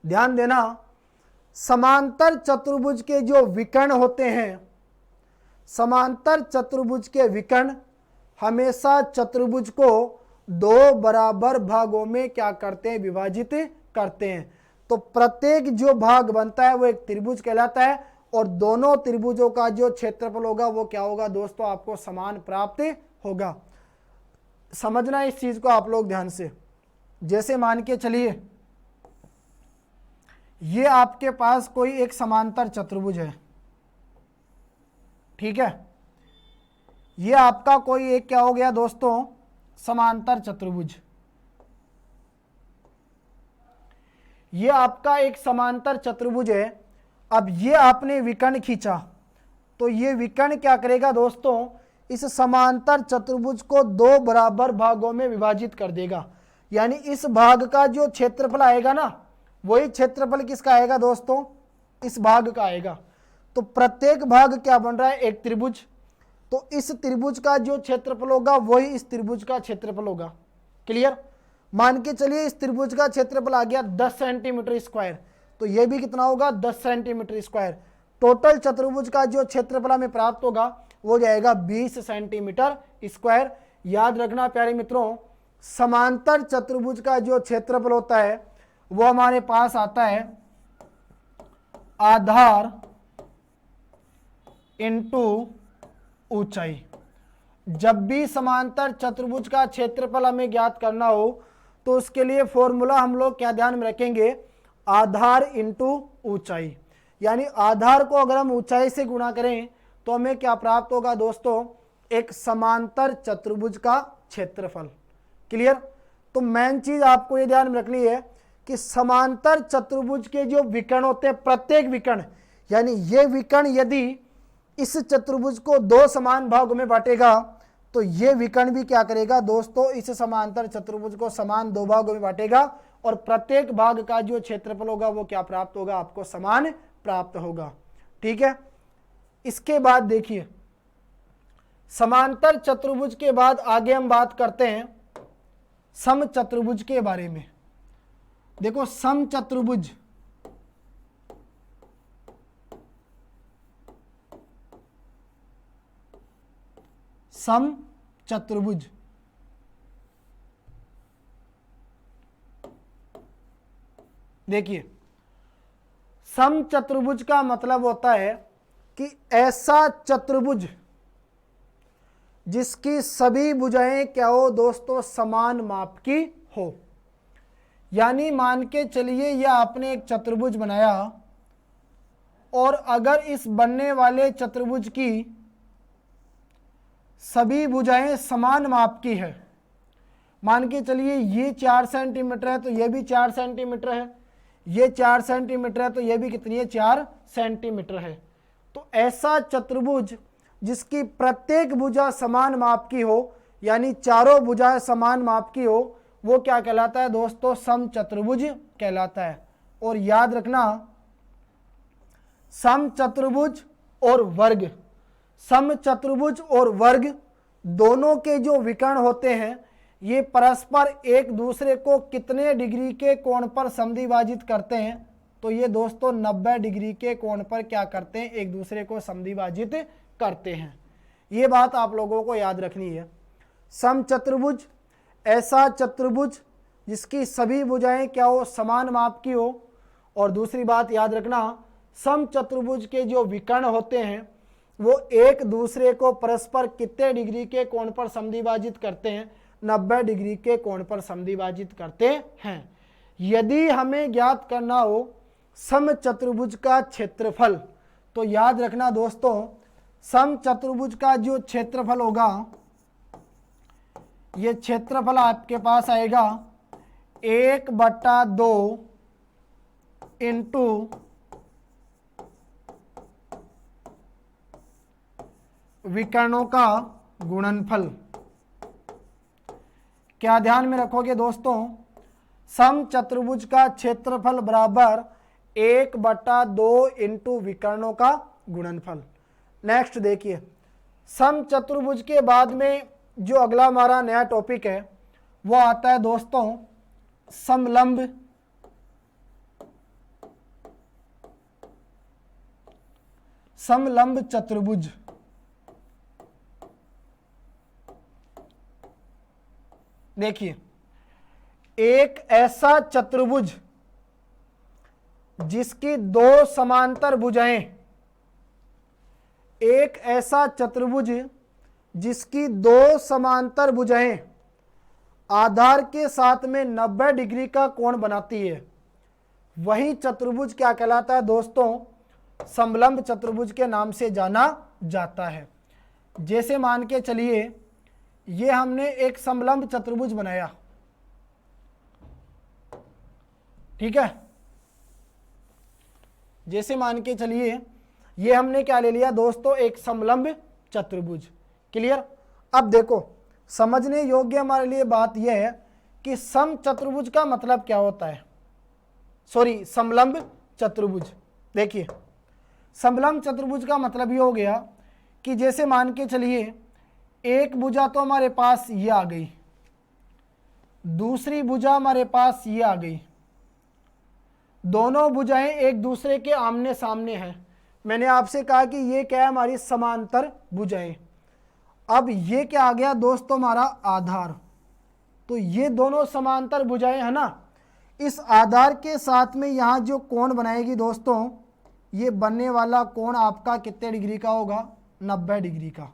ध्यान देना, समांतर चतुर्भुज के जो विकर्ण होते हैं, समांतर चतुर्भुज के विकर्ण हमेशा चतुर्भुज को 2 बराबर भागों में क्या करते हैं, विभाजित करते हैं। तो प्रत्येक जो भाग बनता है वो एक त्रिभुज कहलाता है, और दोनों त्रिभुजों का जो क्षेत्रफल होगा वो क्या होगा दोस्तों, आपको समान प्राप्त होगा। समझना इस चीज को आप लोग ध्यान से। जैसे मान के चलिए ये आपके पास कोई एक समांतर चतुर्भुज है, ठीक है। ये आपका कोई एक क्या हो गया दोस्तों, समांतर चतुर्भुज। ये आपका एक समांतर चतुर्भुज है। अब ये आपने विकर्ण खींचा तो ये विकर्ण क्या करेगा दोस्तों, इस समांतर चतुर्भुज को 2 बराबर भागों में विभाजित कर देगा। यानी इस भाग का जो क्षेत्रफल आएगा ना, वही क्षेत्रफल किसका आएगा दोस्तों, इस भाग का आएगा। तो प्रत्येक भाग क्या बन रहा है, एक त्रिभुज। तो इस त्रिभुज का जो क्षेत्रफल होगा वही इस त्रिभुज का क्षेत्रफल होगा। क्लियर। मान के चलिए इस त्रिभुज का क्षेत्रफल आ गया 10 सेंटीमीटर स्क्वायर, तो यह भी कितना होगा, 10 सेंटीमीटर स्क्वायर। टोटल चतुर्भुज का जो क्षेत्रफल हमें प्राप्त होगा वो जाएगा 20 सेंटीमीटर स्क्वायर। याद रखना प्यारे मित्रों, समांतर चतुर्भुज का जो क्षेत्रफल होता है वो हमारे पास आता है आधार इंटू ऊंचाई। जब भी समांतर चतुर्भुज का क्षेत्रफल हमें ज्ञात करना हो तो उसके लिए फॉर्मूला हम लोग क्या ध्यान में रखेंगे, आधार इंटू ऊंचाई। यानी आधार को अगर हम ऊंचाई से गुणा करें तो हमें क्या प्राप्त होगा दोस्तों, एक समांतर चतुर्भुज का क्षेत्रफल। क्लियर। तो मेन चीज आपको ये ध्यान में रखनी है कि समांतर चतुर्भुज के जो विकर्ण होते हैं, प्रत्येक विकर्ण, यानी ये विकर्ण यदि इस चतुर्भुज को दो समान भागों में बांटेगा तो ये विकर्ण भी क्या करेगा दोस्तों, इस समांतर चतुर्भुज को समान दो भागों में बांटेगा और प्रत्येक भाग का जो क्षेत्रफल होगा वो क्या प्राप्त होगा, आपको समान प्राप्त होगा। ठीक है। इसके बाद देखिए, समांतर चतुर्भुज के बाद आगे हम बात करते हैं समचतुर्भुज के बारे में। देखो समचतुर्भुज, समचतुर्भुज देखिए, समचतुर्भुज का मतलब होता है कि ऐसा चतुर्भुज जिसकी सभी भुजाएं क्या हो दोस्तों, समान माप की हो। यानी मान के चलिए यह आपने एक चतुर्भुज बनाया और अगर इस बनने वाले चतुर्भुज की सभी भुजाएं समान माप की है, मान के चलिए ये 4 सेंटीमीटर है तो ये भी 4 सेंटीमीटर है, ये 4 सेंटीमीटर है तो ये भी कितनी है, 4 सेंटीमीटर है। तो ऐसा चतुर्भुज जिसकी प्रत्येक भुजा समान माप की हो, यानी चारों भुजाएं समान माप की हो, वो क्या कहलाता है दोस्तों, समचतुर्भुज कहलाता है। और याद रखना, समचतुर्भुज और वर्ग, समचतुर्भुज और वर्ग दोनों के जो विकर्ण होते हैं ये परस्पर एक दूसरे को कितने डिग्री के कोण पर समद्विभाजित करते हैं, तो ये दोस्तों 90 डिग्री के कोण पर क्या करते हैं, एक दूसरे को समद्विभाजित करते हैं। ये बात आप लोगों को याद रखनी है। समचतुर्भुज ऐसा चतुर्भुज जिसकी सभी भुजाएं क्या हो, समान माप की हो। और दूसरी बात याद रखना, समचतुर्भुज के जो विकर्ण होते हैं वो एक दूसरे को परस्पर कितने डिग्री के कोण पर समद्विभाजित करते हैं, 90 डिग्री के कोण पर समद्विभाजित करते हैं। यदि हमें ज्ञात करना हो समचतुर्भुज का क्षेत्रफल तो याद रखना दोस्तों, समचतुर्भुज का जो क्षेत्रफल होगा ये क्षेत्रफल आपके पास आएगा 1/2 इंटू विकर्णों का गुणनफल। क्या ध्यान में रखोगे दोस्तों, समचतुर्भुज का क्षेत्रफल बराबर 1/2 इंटू विकर्णों का गुणनफल। नेक्स्ट देखिए, समचतुर्भुज के बाद में जो अगला हमारा नया टॉपिक है वो आता है दोस्तों समलंब समलंब चतुर्भुज। देखिए, एक ऐसा चतुर्भुज जिसकी दो समांतर भुजाएं, एक ऐसा चतुर्भुज जिसकी दो समांतर भुजाएं आधार के साथ में 90 डिग्री का कोण बनाती है, वही चतुर्भुज क्या कहलाता है दोस्तों, समलंब चतुर्भुज के नाम से जाना जाता है। जैसे मान के चलिए ये हमने एक समलंब चतुर्भुज बनाया, ठीक है। जैसे मान के चलिए ये हमने क्या ले लिया दोस्तों, एक समलंब चतुर्भुज। क्लियर। अब देखो, समझने योग्य हमारे लिए बात यह है कि समचतुर्भुज का मतलब क्या होता है, सॉरी समलंब चतुर्भुज। देखिए, समलंब चतुर्भुज का मतलब ये हो गया कि जैसे मान के चलिए एक भुजा तो हमारे पास ये आ गई, दूसरी भुजा हमारे पास ये आ गई, दोनों भुजाएं एक दूसरे के आमने सामने हैं, मैंने आपसे कहा कि ये क्या है, हमारी समांतर भुजाएं। अब ये क्या आ गया दोस्तों, हमारा आधार। तो ये दोनों समांतर भुजाएं है ना, इस आधार के साथ में यहाँ जो कोण बनाएगी दोस्तों, ये बनने वाला कोण आपका कितने डिग्री का होगा, 90 डिग्री का।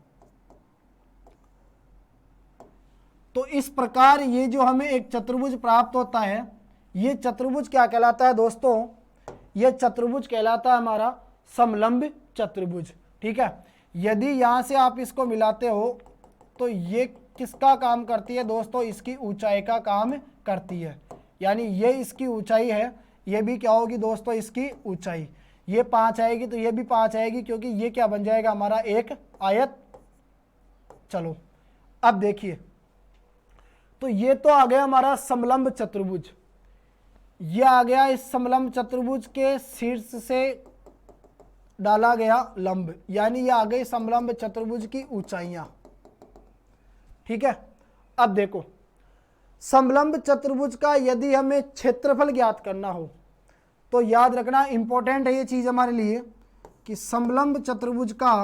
तो इस प्रकार ये जो हमें एक चतुर्भुज प्राप्त होता है, ये चतुर्भुज क्या कहलाता है दोस्तों, ये चतुर्भुज कहलाता है हमारा समलंब चतुर्भुज। ठीक है, यदि यहाँ से आप इसको मिलाते हो तो ये किसका काम करती है दोस्तों, इसकी ऊंचाई का काम करती है। यानी ये इसकी ऊंचाई है, ये भी क्या होगी दोस्तों, इसकी ऊंचाई। ये 5 आएगी तो ये भी 5 आएगी, क्योंकि ये क्या बन जाएगा, हमारा एक आयत। चलो अब देखिए, तो ये तो आ गया हमारा समलंब चतुर्भुज। ये आ गया इस समलंब चतुर्भुज के शीर्ष से डाला गया लंब, यानी ये आ गई समलंब चतुर्भुज की ऊंचाइयां। ठीक है, अब देखो, समलंब चतुर्भुज का यदि हमें क्षेत्रफल ज्ञात करना हो तो याद रखना, इंपॉर्टेंट है ये चीज हमारे लिए, कि समलंब चतुर्भुज का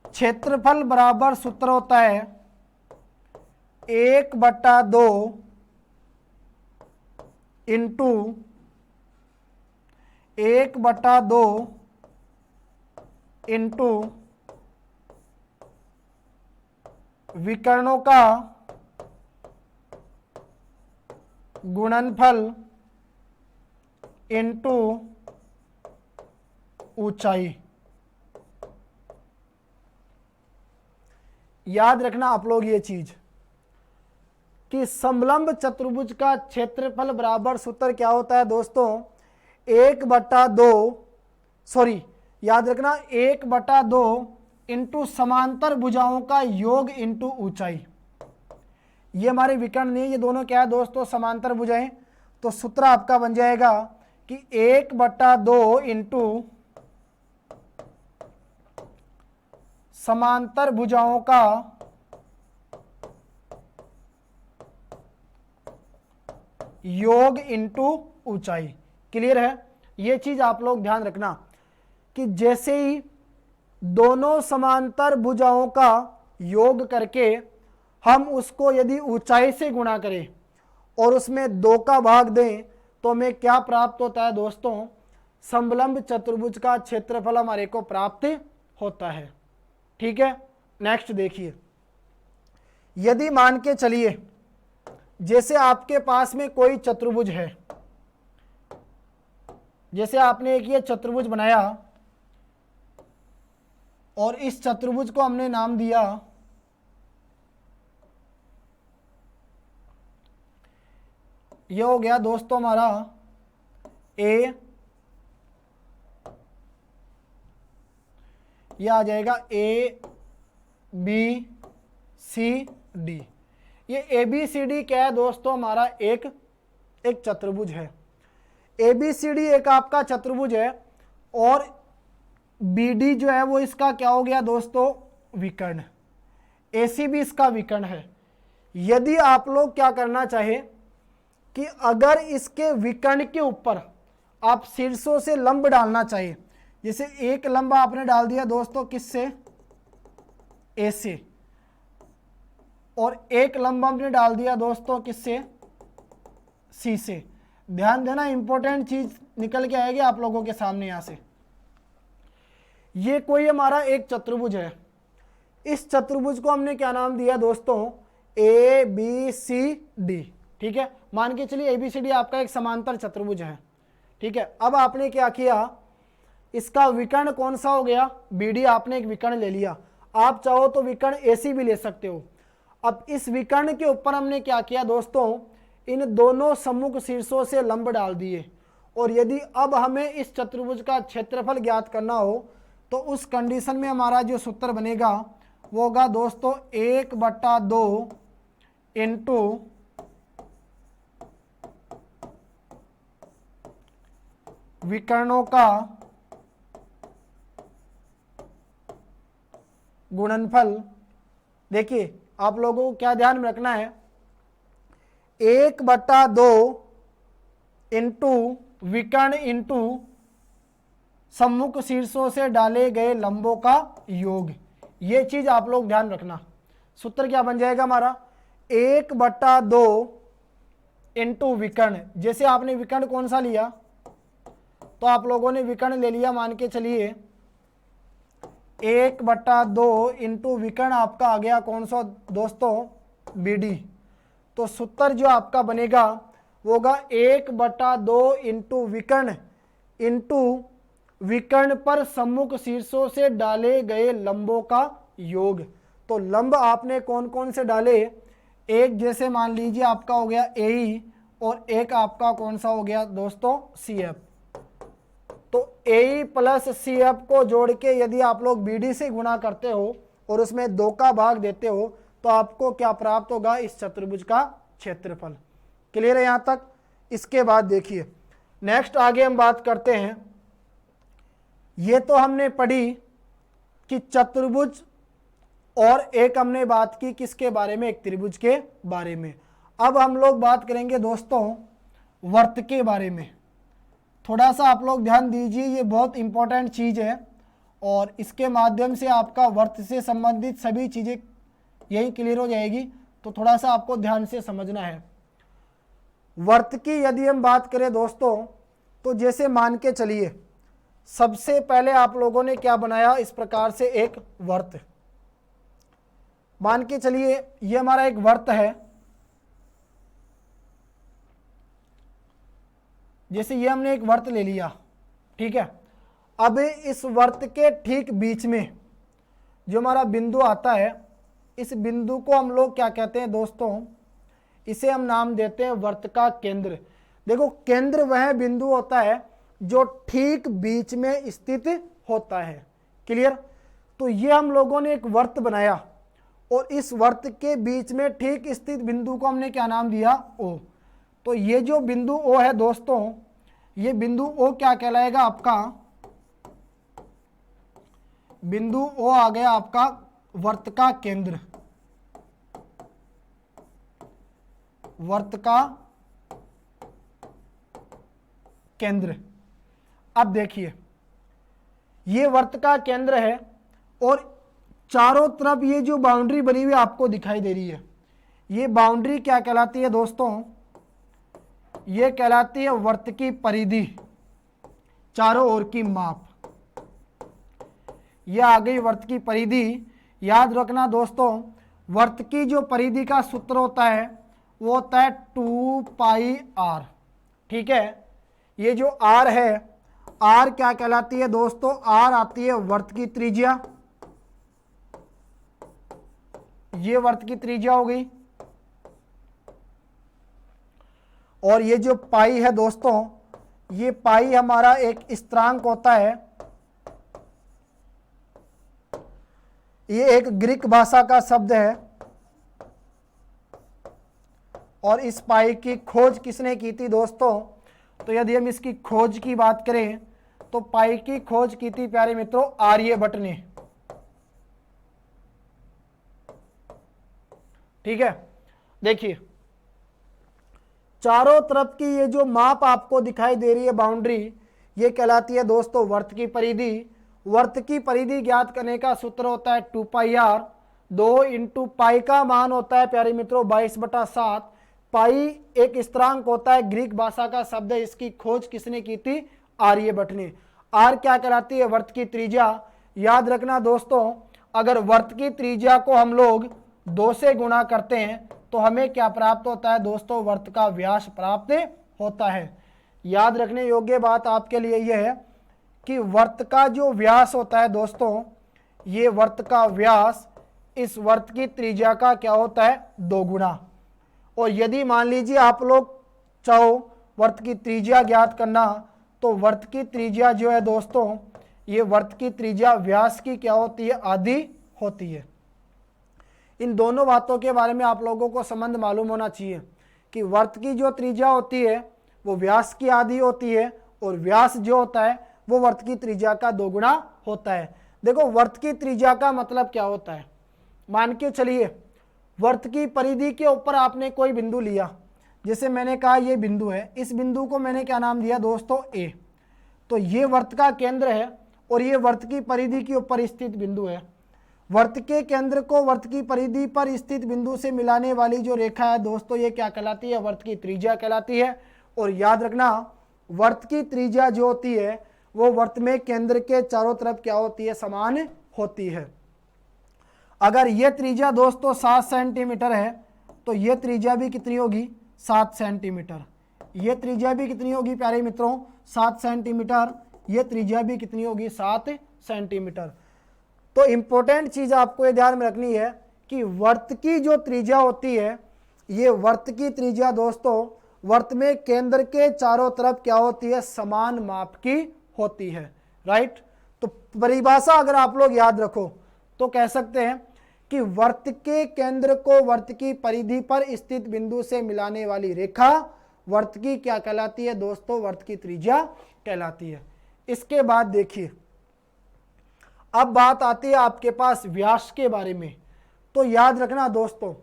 क्षेत्रफल बराबर सूत्र होता है 1/2 इंटू 1/2 इंटू विकर्णों का गुणनफल इंटू ऊंचाई। याद रखना आप लोग ये चीज, कि समलंब चतुर्भुज का क्षेत्रफल बराबर सूत्र क्या होता है दोस्तों, 1/2, सॉरी याद रखना 1/2 इंटू समांतर भुजाओं का योग इंटू ऊंचाई। ये हमारे विकर्ण नहीं, ये दोनों क्या है दोस्तों, समांतर भुजाएं। तो सूत्र आपका बन जाएगा कि 1/2 इंटू समांतर भुजाओं का योग इंटू ऊंचाई। क्लियर है, ये चीज आप लोग ध्यान रखना कि जैसे ही दोनों समांतर भुजाओं का योग करके हम उसको यदि ऊंचाई से गुणा करें और उसमें 2 का भाग दें तो हमें क्या प्राप्त होता है दोस्तों, समलंब चतुर्भुज का क्षेत्रफल हमारे को प्राप्त होता है। ठीक है, नेक्स्ट देखिए, यदि मान के चलिए जैसे आपके पास में कोई चतुर्भुज है, जैसे आपने एक ये चतुर्भुज बनाया और इस चतुर्भुज को हमने नाम दिया ये हो गया दोस्तों हमारा ए, ये आ जाएगा ए बी सी डी। ये ए बी सी डी क्या है दोस्तों, हमारा एक चतुर्भुज है। ए बी सी डी एक आपका चतुर्भुज है और बी डी जो है वो इसका क्या हो गया दोस्तों, विकर्ण। ए सी भी इसका विकर्ण है। यदि आप लोग क्या करना चाहे कि अगर इसके विकर्ण के ऊपर आप शीर्षों से लंब डालना चाहिए, जैसे एक लंब आपने डाल दिया दोस्तों किससे, ए से, और एक लंब हमने डाल दिया दोस्तों किससे, सी से। ध्यान देना, इंपॉर्टेंट चीज निकल के आएगी आप लोगों के सामने। यहां से ये कोई हमारा एक चतुर्भुज है, इस चतुर्भुज को हमने क्या नाम दिया दोस्तों, ए बी सी डी। ठीक है, मान के चलिए ए बी सी डी आपका एक समांतर चतुर्भुज है। ठीक है, अब आपने क्या किया, इसका विकर्ण कौन सा हो गया, बी डी, आपने एक विकर्ण ले लिया। आप चाहो तो विकर्ण ए सी भी ले सकते हो। अब इस विकर्ण के ऊपर हमने क्या किया दोस्तों, इन दोनों सम्मुख शीर्षों से लंब डाल दिए। और यदि अब हमें इस चतुर्भुज का क्षेत्रफल ज्ञात करना हो तो उस कंडीशन में हमारा जो सूत्र बनेगा वो होगा दोस्तों 1/2 इंटू विकर्णों का गुणनफल, देखिए आप लोगों को क्या ध्यान में रखना है, 1/2 इंटू विकर्ण इंटू सम्मुख शीर्षों से डाले गए लंबों का योग, ये चीज आप लोग ध्यान रखना। सूत्र क्या बन जाएगा हमारा, 1/2 इंटू विकर्ण, जैसे आपने विकर्ण कौन सा लिया, तो आप लोगों ने विकर्ण ले लिया, मान के चलिए 1/2 इंटू विकर्ण आपका आ गया कौन सा दोस्तों, BD। तो सूत्र जो आपका बनेगा वो होगा 1/2 इंटू विकर्ण इंटू विकर्ण पर सम्मुख शीर्षों से डाले गए लंबों का योग। तो लंब आपने कौन कौन से डाले, एक जैसे मान लीजिए आपका हो गया AE और एक आपका कौन सा हो गया दोस्तों CF। तो AE प्लस CF को जोड़ के यदि आप लोग BD से गुणा करते हो और उसमें 2 का भाग देते हो तो आपको क्या प्राप्त होगा, इस चतुर्भुज का क्षेत्रफल। क्लियर है यहाँ तक। इसके बाद देखिए नेक्स्ट आगे हम बात करते हैं, ये तो हमने पढ़ी कि चतुर्भुज, और एक हमने बात की किसके बारे में, एक त्रिभुज के बारे में। अब हम लोग बात करेंगे दोस्तों वर्त के बारे में। थोड़ा सा आप लोग ध्यान दीजिए, ये बहुत इंपॉर्टेंट चीज़ है और इसके माध्यम से आपका वर्त से संबंधित सभी चीज़ें यही क्लियर हो जाएगी, तो थोड़ा सा आपको ध्यान से समझना है। वर्त की यदि हम बात करें दोस्तों, तो जैसे मान के चलिए सबसे पहले आप लोगों ने क्या बनाया, इस प्रकार से एक वर्त, मान के चलिए ये हमारा एक वर्त है, जैसे ये हमने एक वर्त ले लिया, ठीक है। अब इस वर्त के ठीक बीच में जो हमारा बिंदु आता है, इस बिंदु को हम लोग क्या कहते हैं दोस्तों, इसे हम नाम देते हैं वर्त का केंद्र। देखो केंद्र वह बिंदु होता है जो ठीक बीच में स्थित होता है। क्लियर। तो ये हम लोगों ने एक वर्त बनाया और इस वर्त के बीच में ठीक स्थित बिंदु को हमने क्या नाम दिया, O। तो ये जो बिंदु O है दोस्तों, ये बिंदु O क्या कहलाएगा आपका, बिंदु O आ गया आपका वर्त का केंद्र, वर्त का केंद्र। अब देखिए ये वर्त का केंद्र है और चारों तरफ ये जो बाउंड्री बनी हुई आपको दिखाई दे रही है, ये बाउंड्री क्या कहलाती है दोस्तों, ये कहलाती है वर्त की परिधि, चारों ओर की माप। ये आ गई वर्त की परिधि। याद रखना दोस्तों, वर्त की जो परिधि का सूत्र होता है वो होता है 2πr। ठीक है। ये जो r है, r क्या कहलाती है दोस्तों, r आती है वर्त की त्रिज्या, ये वर्त की त्रिज्या हो गई। और ये जो पाई है दोस्तों, ये पाई हमारा एक स्थिरांक होता है, ये एक ग्रीक भाषा का शब्द है। और इस पाई की खोज किसने की थी दोस्तों, तो यदि हम इसकी खोज की बात करें तो पाई की खोज की थी प्यारे मित्रों आर्यभट्ट ने। ठीक है। देखिए चारों तरफ की ये जो माप आपको दिखाई दे रही है बाउंड्री, ये कहलाती है दोस्तों वर्त की परिधि। वर्त की परिधि ज्ञात करने का सूत्र होता है 2πr। 2 इंटू पाई का मान होता है प्यारे मित्रों 22/7। पाई एक स्थिरांक होता है, ग्रीक भाषा का शब्द है, इसकी खोज किसने की थी, आर्यभट्ट ने। आर क्या कहलाती है, वर्त की त्रिज्या। याद रखना दोस्तों, अगर वर्त की त्रिज्या को हम लोग 2 से गुणा करते हैं तो हमें क्या प्राप्त होता है दोस्तों, वर्त का व्यास प्राप्त होता है। याद रखने योग्य बात आपके लिए यह है कि वर्त का जो व्यास होता है दोस्तों, ये वर्त का व्यास इस वर्त की त्रिज्या का क्या होता है, 2 गुना। और यदि मान लीजिए आप लोग चाहो वर्त की त्रिज्या ज्ञात करना, तो वर्त की त्रिज्या जो है दोस्तों, ये वर्त की त्रिज्या व्यास की क्या होती है, आधी होती है। इन दोनों बातों के बारे में आप लोगों को संबंध मालूम होना चाहिए कि वर्त की जो त्रिज्या होती है वो व्यास की आधी होती है और व्यास जो होता है वो वर्त की त्रिज्या का 2 गुना होता है। देखो वर्त की त्रिज्या का मतलब क्या होता है, मान के चलिए वर्त की परिधि के ऊपर आपने कोई बिंदु लिया, जैसे मैंने कहा ये बिंदु है, इस बिंदु को मैंने क्या नाम दिया दोस्तों ए। तो ये वर्त का केंद्र है और ये वर्त की परिधि के ऊपर स्थित बिंदु है। वर्त के केंद्र को वर्त की परिधि पर स्थित बिंदु से मिलाने वाली जो रेखा है दोस्तों ये क्या कहलाती है, वर्त की त्रिज्या कहलाती है। और याद रखना वर्त की त्रिज्या जो होती है वो वर्त में केंद्र के चारों तरफ क्या होती है, समान होती है। अगर ये त्रिज्या दोस्तों 7 सेंटीमीटर है तो ये त्रिज्या भी कितनी होगी, 7 सेंटीमीटर। ये त्रिज्या भी कितनी होगी प्यारे मित्रों, 7 सेंटीमीटर। ये त्रिज्या भी कितनी होगी, 7 सेंटीमीटर। तो इंपॉर्टेंट चीज आपको ये ध्यान में रखनी है कि वर्त की जो त्रिज्या होती है, ये वर्त की त्रिज्या दोस्तों वर्त में केंद्र के चारों तरफ क्या होती है, समान माप की होती है। राइट। तो परिभाषा अगर आप लोग याद रखो तो कह सकते हैं कि वर्त के केंद्र को वर्त की परिधि पर स्थित बिंदु से मिलाने वाली रेखा वर्त की क्या कहलाती है दोस्तों, वर्त की त्रिज्या कहलाती है। इसके बाद देखिए अब बात आती है आपके पास व्यास के बारे में। तो याद रखना दोस्तों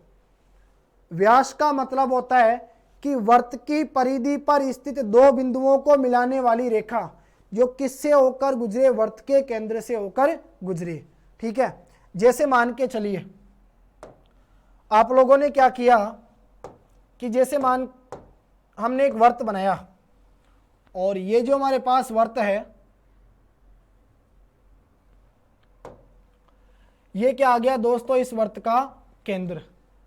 व्यास का मतलब होता है कि वर्त की परिधि पर स्थित दो बिंदुओं को मिलाने वाली रेखा जो किससे होकर गुजरे, वर्त के केंद्र से होकर गुजरे। ठीक है, जैसे मान के चलिए आप लोगों ने क्या किया कि जैसे हमने एक वर्त बनाया और ये जो हमारे पास वर्त है ये क्या आ गया दोस्तों, इस वर्त का केंद्र।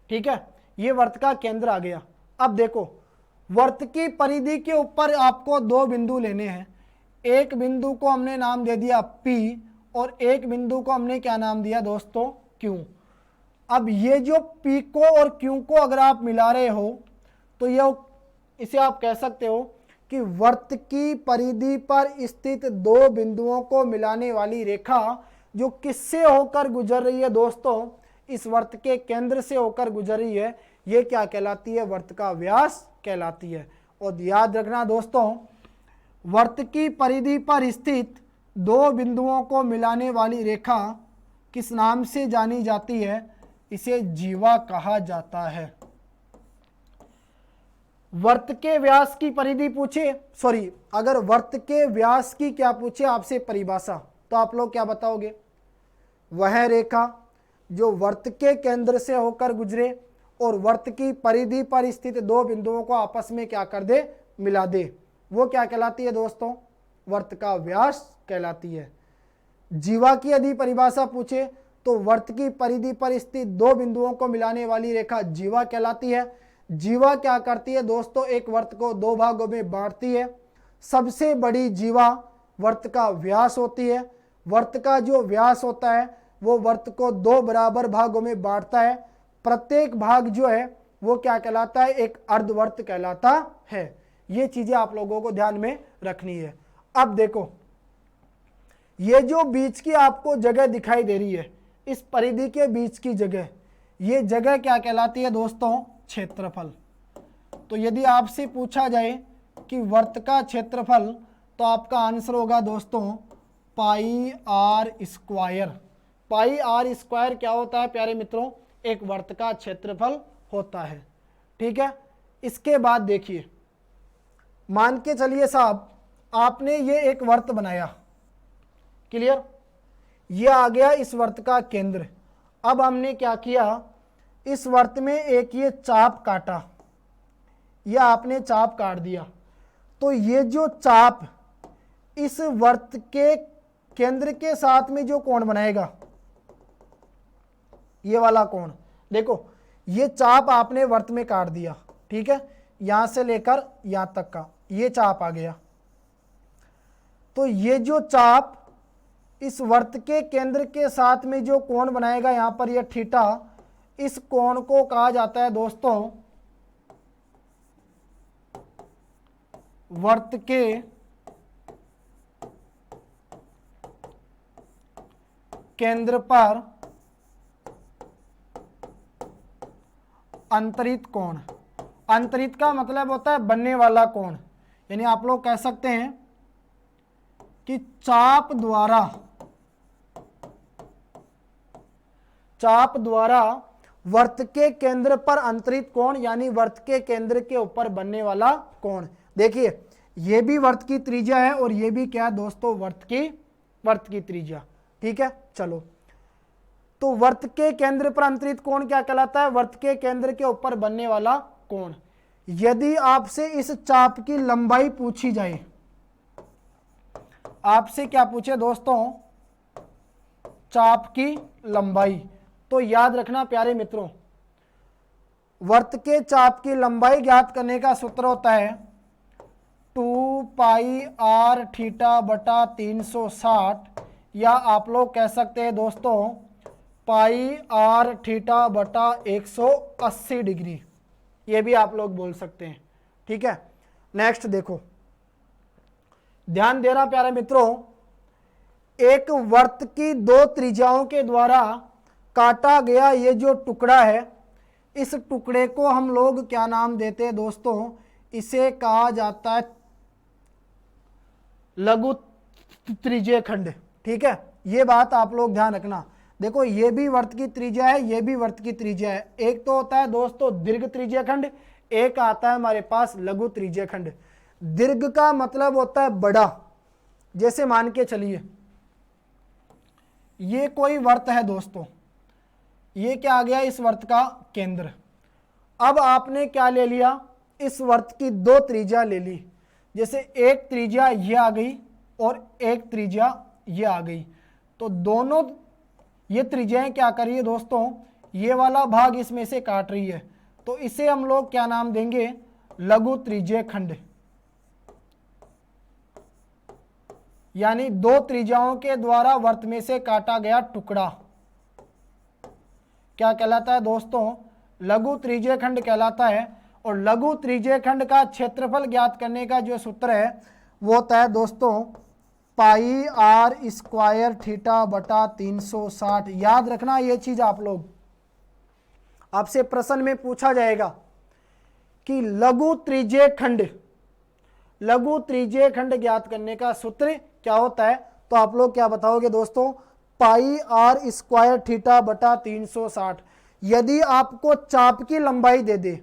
ठीक है, ये वर्त का केंद्र आ गया। अब देखो वर्त की परिधि के ऊपर आपको दो बिंदु लेने हैं। एक बिंदु को हमने नाम दे दिया P और एक बिंदु को हमने क्या नाम दिया दोस्तों, Q। अब ये जो P को और Q को अगर आप मिला रहे हो तो ये इसे आप कह सकते हो कि वर्त की परिधि पर स्थित दो बिंदुओं को मिलाने वाली रेखा जो किससे होकर गुजर रही है दोस्तों, इस वर्त के केंद्र से होकर गुजर रही है, ये क्या कहलाती है, वर्त का व्यास कहलाती है। और याद रखना दोस्तों वर्त की परिधि पर स्थित दो बिंदुओं को मिलाने वाली रेखा किस नाम से जानी जाती है, इसे जीवा कहा जाता है। वर्त के व्यास की परिधि पूछे, अगर वर्त के व्यास की क्या पूछे आपसे परिभाषा, तो आप लोग क्या बताओगे, वह रेखा जो वर्त के केंद्र से होकर गुजरे और वर्त की परिधि पर स्थित दो बिंदुओं को आपस में क्या कर दे, मिला दे, वो क्या कहलाती है दोस्तों, वर्त का व्यास कहलाती है। जीवा की यदि परिभाषा पूछे तो वर्त की परिधि पर स्थित दो बिंदुओं को मिलाने वाली रेखा जीवा कहलाती है। जीवा क्या करती है दोस्तों, एक वर्त को दो भागों में बांटती है। सबसे बड़ी जीवा वर्त का व्यास होती है। वर्त का जो व्यास होता है वो वर्त को दो बराबर भागों में बांटता है। प्रत्येक भाग जो है वो क्या कहलाता है, एक अर्धवर्त कहलाता है। ये चीजें आप लोगों को ध्यान में रखनी है। अब देखो ये जो बीच की आपको जगह दिखाई दे रही है, इस परिधि के बीच की जगह, ये जगह क्या कहलाती है दोस्तों, क्षेत्रफल। तो यदि आपसे पूछा जाए कि वर्त का क्षेत्रफल तो आपका आंसर होगा दोस्तों pi r square. Pi r square क्या होता है प्यारे मित्रों, एक वर्त का क्षेत्रफल होता है। ठीक है, इसके बाद देखिए मान के चलिए साहब आपने ये एक वर्त बनाया, क्लियर, ये आ गया इस वर्त का केंद्र। अब हमने क्या किया, इस वर्त में एक ये चाप काटा, ये आपने चाप काट दिया। तो ये जो चाप इस वर्त के केंद्र के साथ में जो कोण बनाएगा, ये वाला कोण, देखो ये चाप आपने वर्त में काट दिया। ठीक है, यहां से लेकर यहां तक का ये चाप आ गया। तो ये जो चाप इस वर्त के केंद्र के साथ में जो कोण बनाएगा, यहां पर ये थीटा, इस कोण को कहा जाता है दोस्तों वर्त के केंद्र पर अंतरित कोण। अंतरित का मतलब होता है बनने वाला कोण, यानी आप लोग कह सकते हैं कि चाप द्वारा चाप द्वारा वर्त के केंद्र पर अंतरित कोण यानी वर्त के केंद्र के ऊपर बनने वाला कोण। देखिए ये भी वर्त की त्रिज्या है और ये भी क्या है दोस्तों, वर्त की त्रिज्या। ठीक है, चलो तो वर्त के केंद्र पर अंतरित कोण क्या कहलाता है, वर्त के केंद्र के ऊपर बनने वाला कोण। यदि आपसे इस चाप की लंबाई पूछी जाए, आपसे क्या पूछे दोस्तों, चाप की लंबाई, तो याद रखना प्यारे मित्रों, वर्त के चाप की लंबाई ज्ञात करने का सूत्र होता है 2 पाई आर थीटा बटा 360, या आप लोग कह सकते हैं दोस्तों पाई आर थीटा बटा 180 डिग्री, ये भी आप लोग बोल सकते हैं। ठीक है, नेक्स्ट देखो, ध्यान देना प्यारे मित्रों, एक वर्त की दो त्रिज्याओं के द्वारा काटा गया ये जो टुकड़ा है, इस टुकड़े को हम लोग क्या नाम देते हैं दोस्तों, इसे कहा जाता है लघु त्रिज्यीय खंड। ठीक है, ये बात आप लोग ध्यान रखना। देखो ये भी वर्त की त्रिज्या है, ये भी वर्त की त्रिज्या है। एक तो होता है दोस्तों दीर्घ त्रिज्यीय खंड, एक आता है हमारे पास लघु त्रिज्यीय खंड। दीर्घ का मतलब होता है बड़ा, जैसे मान के चलिए ये कोई वर्त है दोस्तों, ये क्या आ गया, इस वर्त का केंद्र। अब आपने क्या ले लिया, इस वर्त की दो त्रिज्या ले ली, जैसे एक त्रिज्या ये आ गई और एक त्रिज्या ये आ गई, तो दोनों ये त्रिज्याएं क्या कर रही है दोस्तों, ये वाला भाग इसमें से काट रही है, तो इसे हम लोग क्या नाम देंगे, लघु त्रिज्यीय खंड। यानी दो त्रिज्याओं के द्वारा वर्त में से काटा गया टुकड़ा क्या कहलाता है दोस्तों, लघु त्रिज्यीय खंड कहलाता है। और लघु त्रिज्यीय खंड का क्षेत्रफल ज्ञात करने का जो सूत्र है वो होता है दोस्तों पाई आर स्क्वायर थीटा बटा 360। याद रखना ये चीज, आप लोग आपसे प्रश्न में पूछा जाएगा कि लघु त्रिज्यीय खंड ज्ञात करने का सूत्र क्या होता है, तो आप लोग क्या बताओगे दोस्तों, पाई आर स्क्वायर थीटा बटा 360। यदि आपको चाप की लंबाई दे दे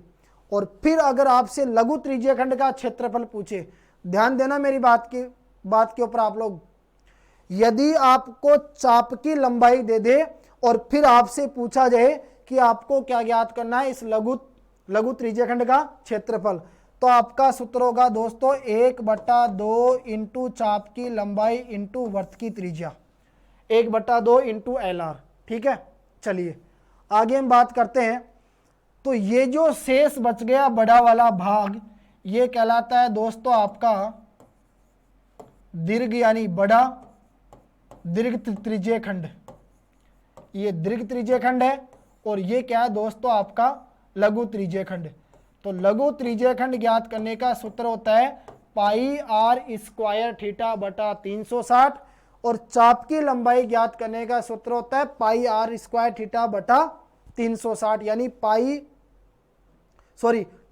और फिर अगर आपसे लघु त्रिज्यीय खंड का क्षेत्रफल पूछे, ध्यान देना मेरी बात के ऊपर आप लोग, यदि आपको चाप की लंबाई दे दे और फिर आपसे पूछा जाए कि आपको क्या ज्ञात करना है, इस लघु त्रिज्यीय खंड का क्षेत्रफल, तो आपका सूत्र होगा दोस्तों 1/2 इंटू चाप की लंबाई इंटू वर्त की त्रिज्या, 1/2 इंटू LR। ठीक है, चलिए आगे हम बात करते हैं। तो ये जो शेष बच गया बड़ा वाला भाग, ये कहलाता है दोस्तों आपका दीर्घ यानी बड़ा दीर्घ त्रिज्यीय खंड। ये दीर्घ त्रिज्यीय खंड है और ये क्या है दोस्तों आपका लघु त्रिज्यीय खंड। तो लघु त्रिज्यीय खंड ज्ञात करने का सूत्र होता है पाई आर स्क्वायर थीटा बटा 360 और चाप की लंबाई ज्ञात करने का सूत्र होता है पाई आर स्क्वायर थीटा बटा 360 यानी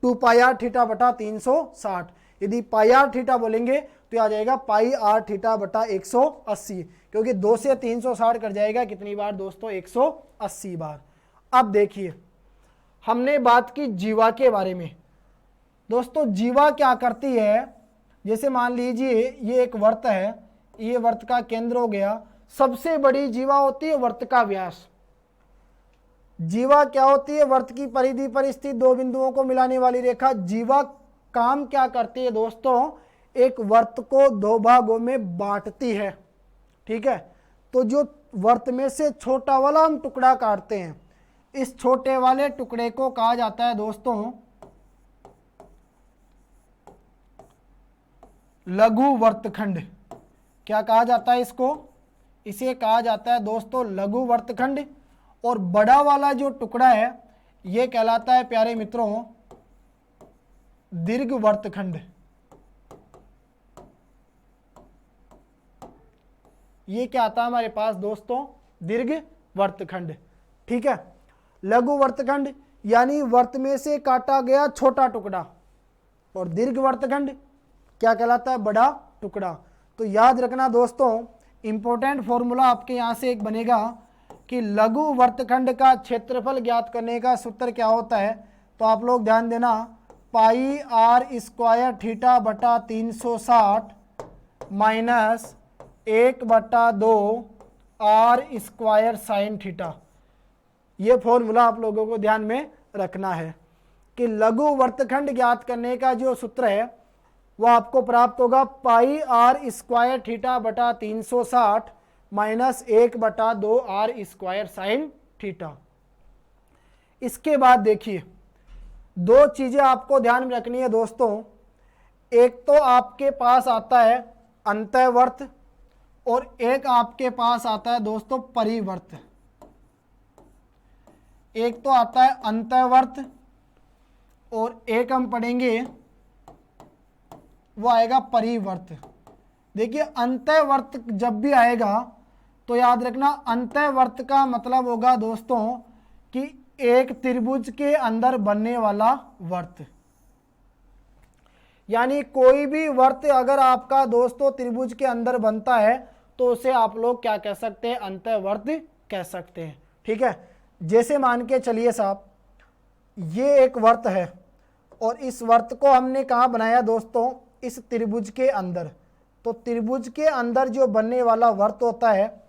2 पाई आर थीटा बटा 360। यदि पाई आर थीटा बोलेंगे तो आ जाएगा पाई आर थीटा बटा 180, क्योंकि 2 से 360 कर जाएगा कितनी बार दोस्तों, 180 बार। अब देखिए हमने बात की जीवा के बारे में। दोस्तों जीवा क्या करती है, जैसे मान लीजिए ये एक वर्त है, ये वर्त का केंद्र हो गया, सबसे बड़ी जीवा होती है वर्त का व्यास। जीवा क्या होती है, वर्त की परिधि पर स्थित दो बिंदुओं को मिलाने वाली रेखा। जीवा काम क्या करती है दोस्तों, एक वर्त को दो भागों में बांटती है। ठीक है, तो जो वर्त में से छोटा वाला हम टुकड़ा काटते हैं, इस छोटे वाले टुकड़े को कहा जाता है दोस्तों लघु वर्तखंड। क्या कहा जाता है इसको, इसे कहा जाता है दोस्तों लघु वर्तखंड। और बड़ा वाला जो टुकड़ा है ये कहलाता है प्यारे मित्रों दीर्घ वर्तखंड। ये क्या आता है हमारे पास दोस्तों, दीर्घ वर्तखंड। ठीक है, लघु वर्तखंड यानी वर्त में से काटा गया छोटा टुकड़ा, और दीर्घ वर्तखंड क्या कहलाता है, बड़ा टुकड़ा। तो याद रखना दोस्तों, इंपॉर्टेंट फॉर्मूला आपके यहां से एक बनेगा कि लघु वर्तखंड का क्षेत्रफल ज्ञात करने का सूत्र क्या होता है, तो आप लोग ध्यान देना, पाई आर स्क्वायर थीटा बटा 360 minus 1/2 R square sine theta. ये फॉर्मूला आप लोगों को ध्यान में रखना है कि लघु वर्तखंड ज्ञात करने का जो सूत्र है वो आपको प्राप्त होगा पाई आर स्क्वायर थीटा बटा 360 minus 1/2 R square sine theta. इसके बाद देखिए दो चीजें आपको ध्यान में रखनी है दोस्तों। एक तो आपके पास आता है अंतःवर्त और एक आपके पास आता है दोस्तों परिवर्त। एक तो आता है अंतःवर्त और एक हम पढ़ेंगे वो आएगा परिवर्त। देखिए अंतःवर्त जब भी आएगा तो याद रखना अंतःवर्त का मतलब होगा दोस्तों कि एक त्रिभुज के अंदर बनने वाला वर्त। यानी कोई भी वर्त अगर आपका दोस्तों त्रिभुज के अंदर बनता है तो उसे आप लोग क्या कह सकते हैं, अंतःवर्त कह सकते हैं। ठीक है, जैसे मान के चलिए साहब ये एक वर्त है और इस वर्त को हमने कहाँ बनाया दोस्तों, इस त्रिभुज के अंदर। तो त्रिभुज के अंदर जो बनने वाला वर्त होता है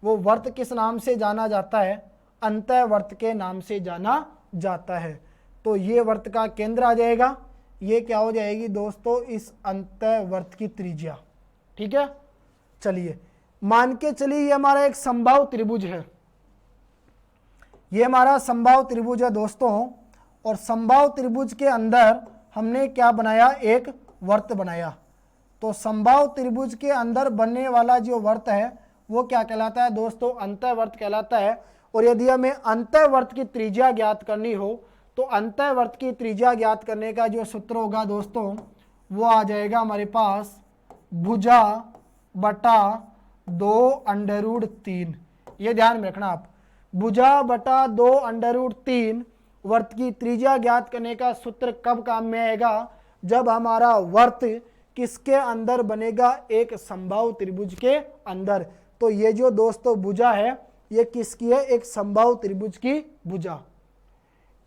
वो वर्त किस नाम से जाना जाता है, अंतःवर्त के नाम से जाना जाता है। तो ये वर्त का केंद्र आ जाएगा, ये क्या हो जाएगी दोस्तों, इस अंतःवर्त की त्रिज्या। ठीक है, चलिए मान के चलिए ये हमारा एक समबाहु त्रिभुज है, ये हमारा समबाहु त्रिभुज है दोस्तों। और समबाहु त्रिभुज के अंदर हमने क्या बनाया, एक वर्त बनाया। तो समबाहु त्रिभुज के अंदर बनने वाला जो वर्त है वो क्या कहलाता है दोस्तों, अंतःवर्त कहलाता है। और यदि हमें अंतःवर्त की त्रिज्या ज्ञात करनी हो तो अंतःवर्त की त्रिज्या ज्ञात करने का जो सूत्र होगा दोस्तों वो आ जाएगा हमारे पास भुजा बटा 2√3। ये ध्यान में रखना आप, भुजा बटा 2√3 वर्त की त्रिज्या ज्ञात करने का सूत्र कब काम में आएगा, जब हमारा वर्त किसके अंदर बनेगा, एक समबाहु त्रिभुज के अंदर। तो ये जो दोस्तों भुजा है ये किसकी है, एक समबाहु त्रिभुज की भुजा।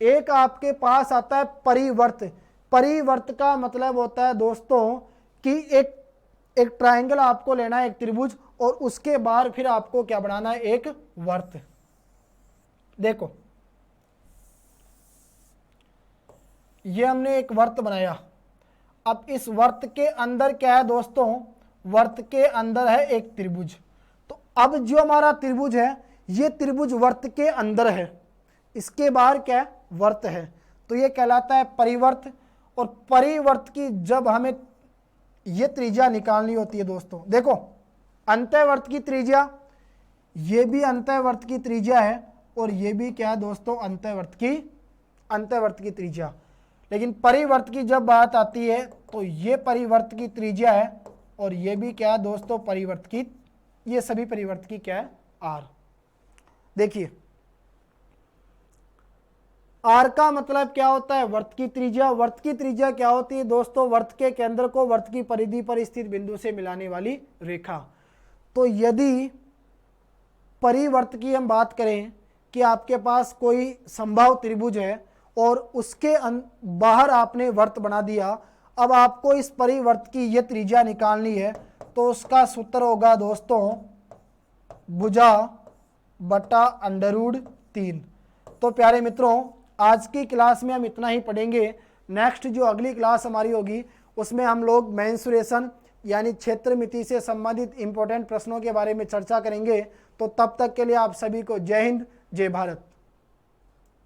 एक आपके पास आता है परिवर्त। परिवर्त का मतलब होता है दोस्तों कि एक ट्रायंगल आपको लेना है, एक त्रिभुज, और उसके बाद फिर आपको क्या बनाना है, एक वर्त। देखो ये हमने एक वर्त बनाया। अब इस वर्त के अंदर क्या है दोस्तों, वर्त के अंदर है एक त्रिभुज। तो अब जो हमारा त्रिभुज है ये त्रिभुज वर्त के अंदर है, इसके बाहर क्या है, वर्त है। तो ये कहलाता है परिवर्त। और परिवर्त की जब हमें ये त्रिज्या निकालनी होती है दोस्तों, देखो अंतःवर्त की त्रिज्या, ये भी अंतःवर्त की त्रिज्या है और ये भी क्या है दोस्तों, अंतःवर्त की त्रिज्या। लेकिन परिवर्त की जब बात आती है तो ये परिवर्त की त्रिज्या है और ये भी क्या है दोस्तों, परिवर्त की, ये सभी परिवर्त की क्या है, आर। देखिए आर का मतलब क्या होता है, वर्त की त्रिज्या। वर्त की त्रिज्या क्या होती है दोस्तों, वर्त के केंद्र को वर्त की परिधि पर स्थित बिंदु से मिलाने वाली रेखा। तो यदि परिवर्त की हम बात करें कि आपके पास कोई समबाहु त्रिभुज है और उसके बाहर आपने वर्त बना दिया, अब आपको इस परिवर्त की ये त्रिज्या निकालनी है, तो उसका सूत्र होगा दोस्तों भुजा बटा √3। तो प्यारे मित्रों आज की क्लास में हम इतना ही पढ़ेंगे। नेक्स्ट जो अगली क्लास हमारी होगी उसमें हम लोग मेंसुरेशन यानी क्षेत्रमिति से संबंधित इंपॉर्टेंट प्रश्नों के बारे में चर्चा करेंगे। तो तब तक के लिए आप सभी को जय हिंद, जय भारत।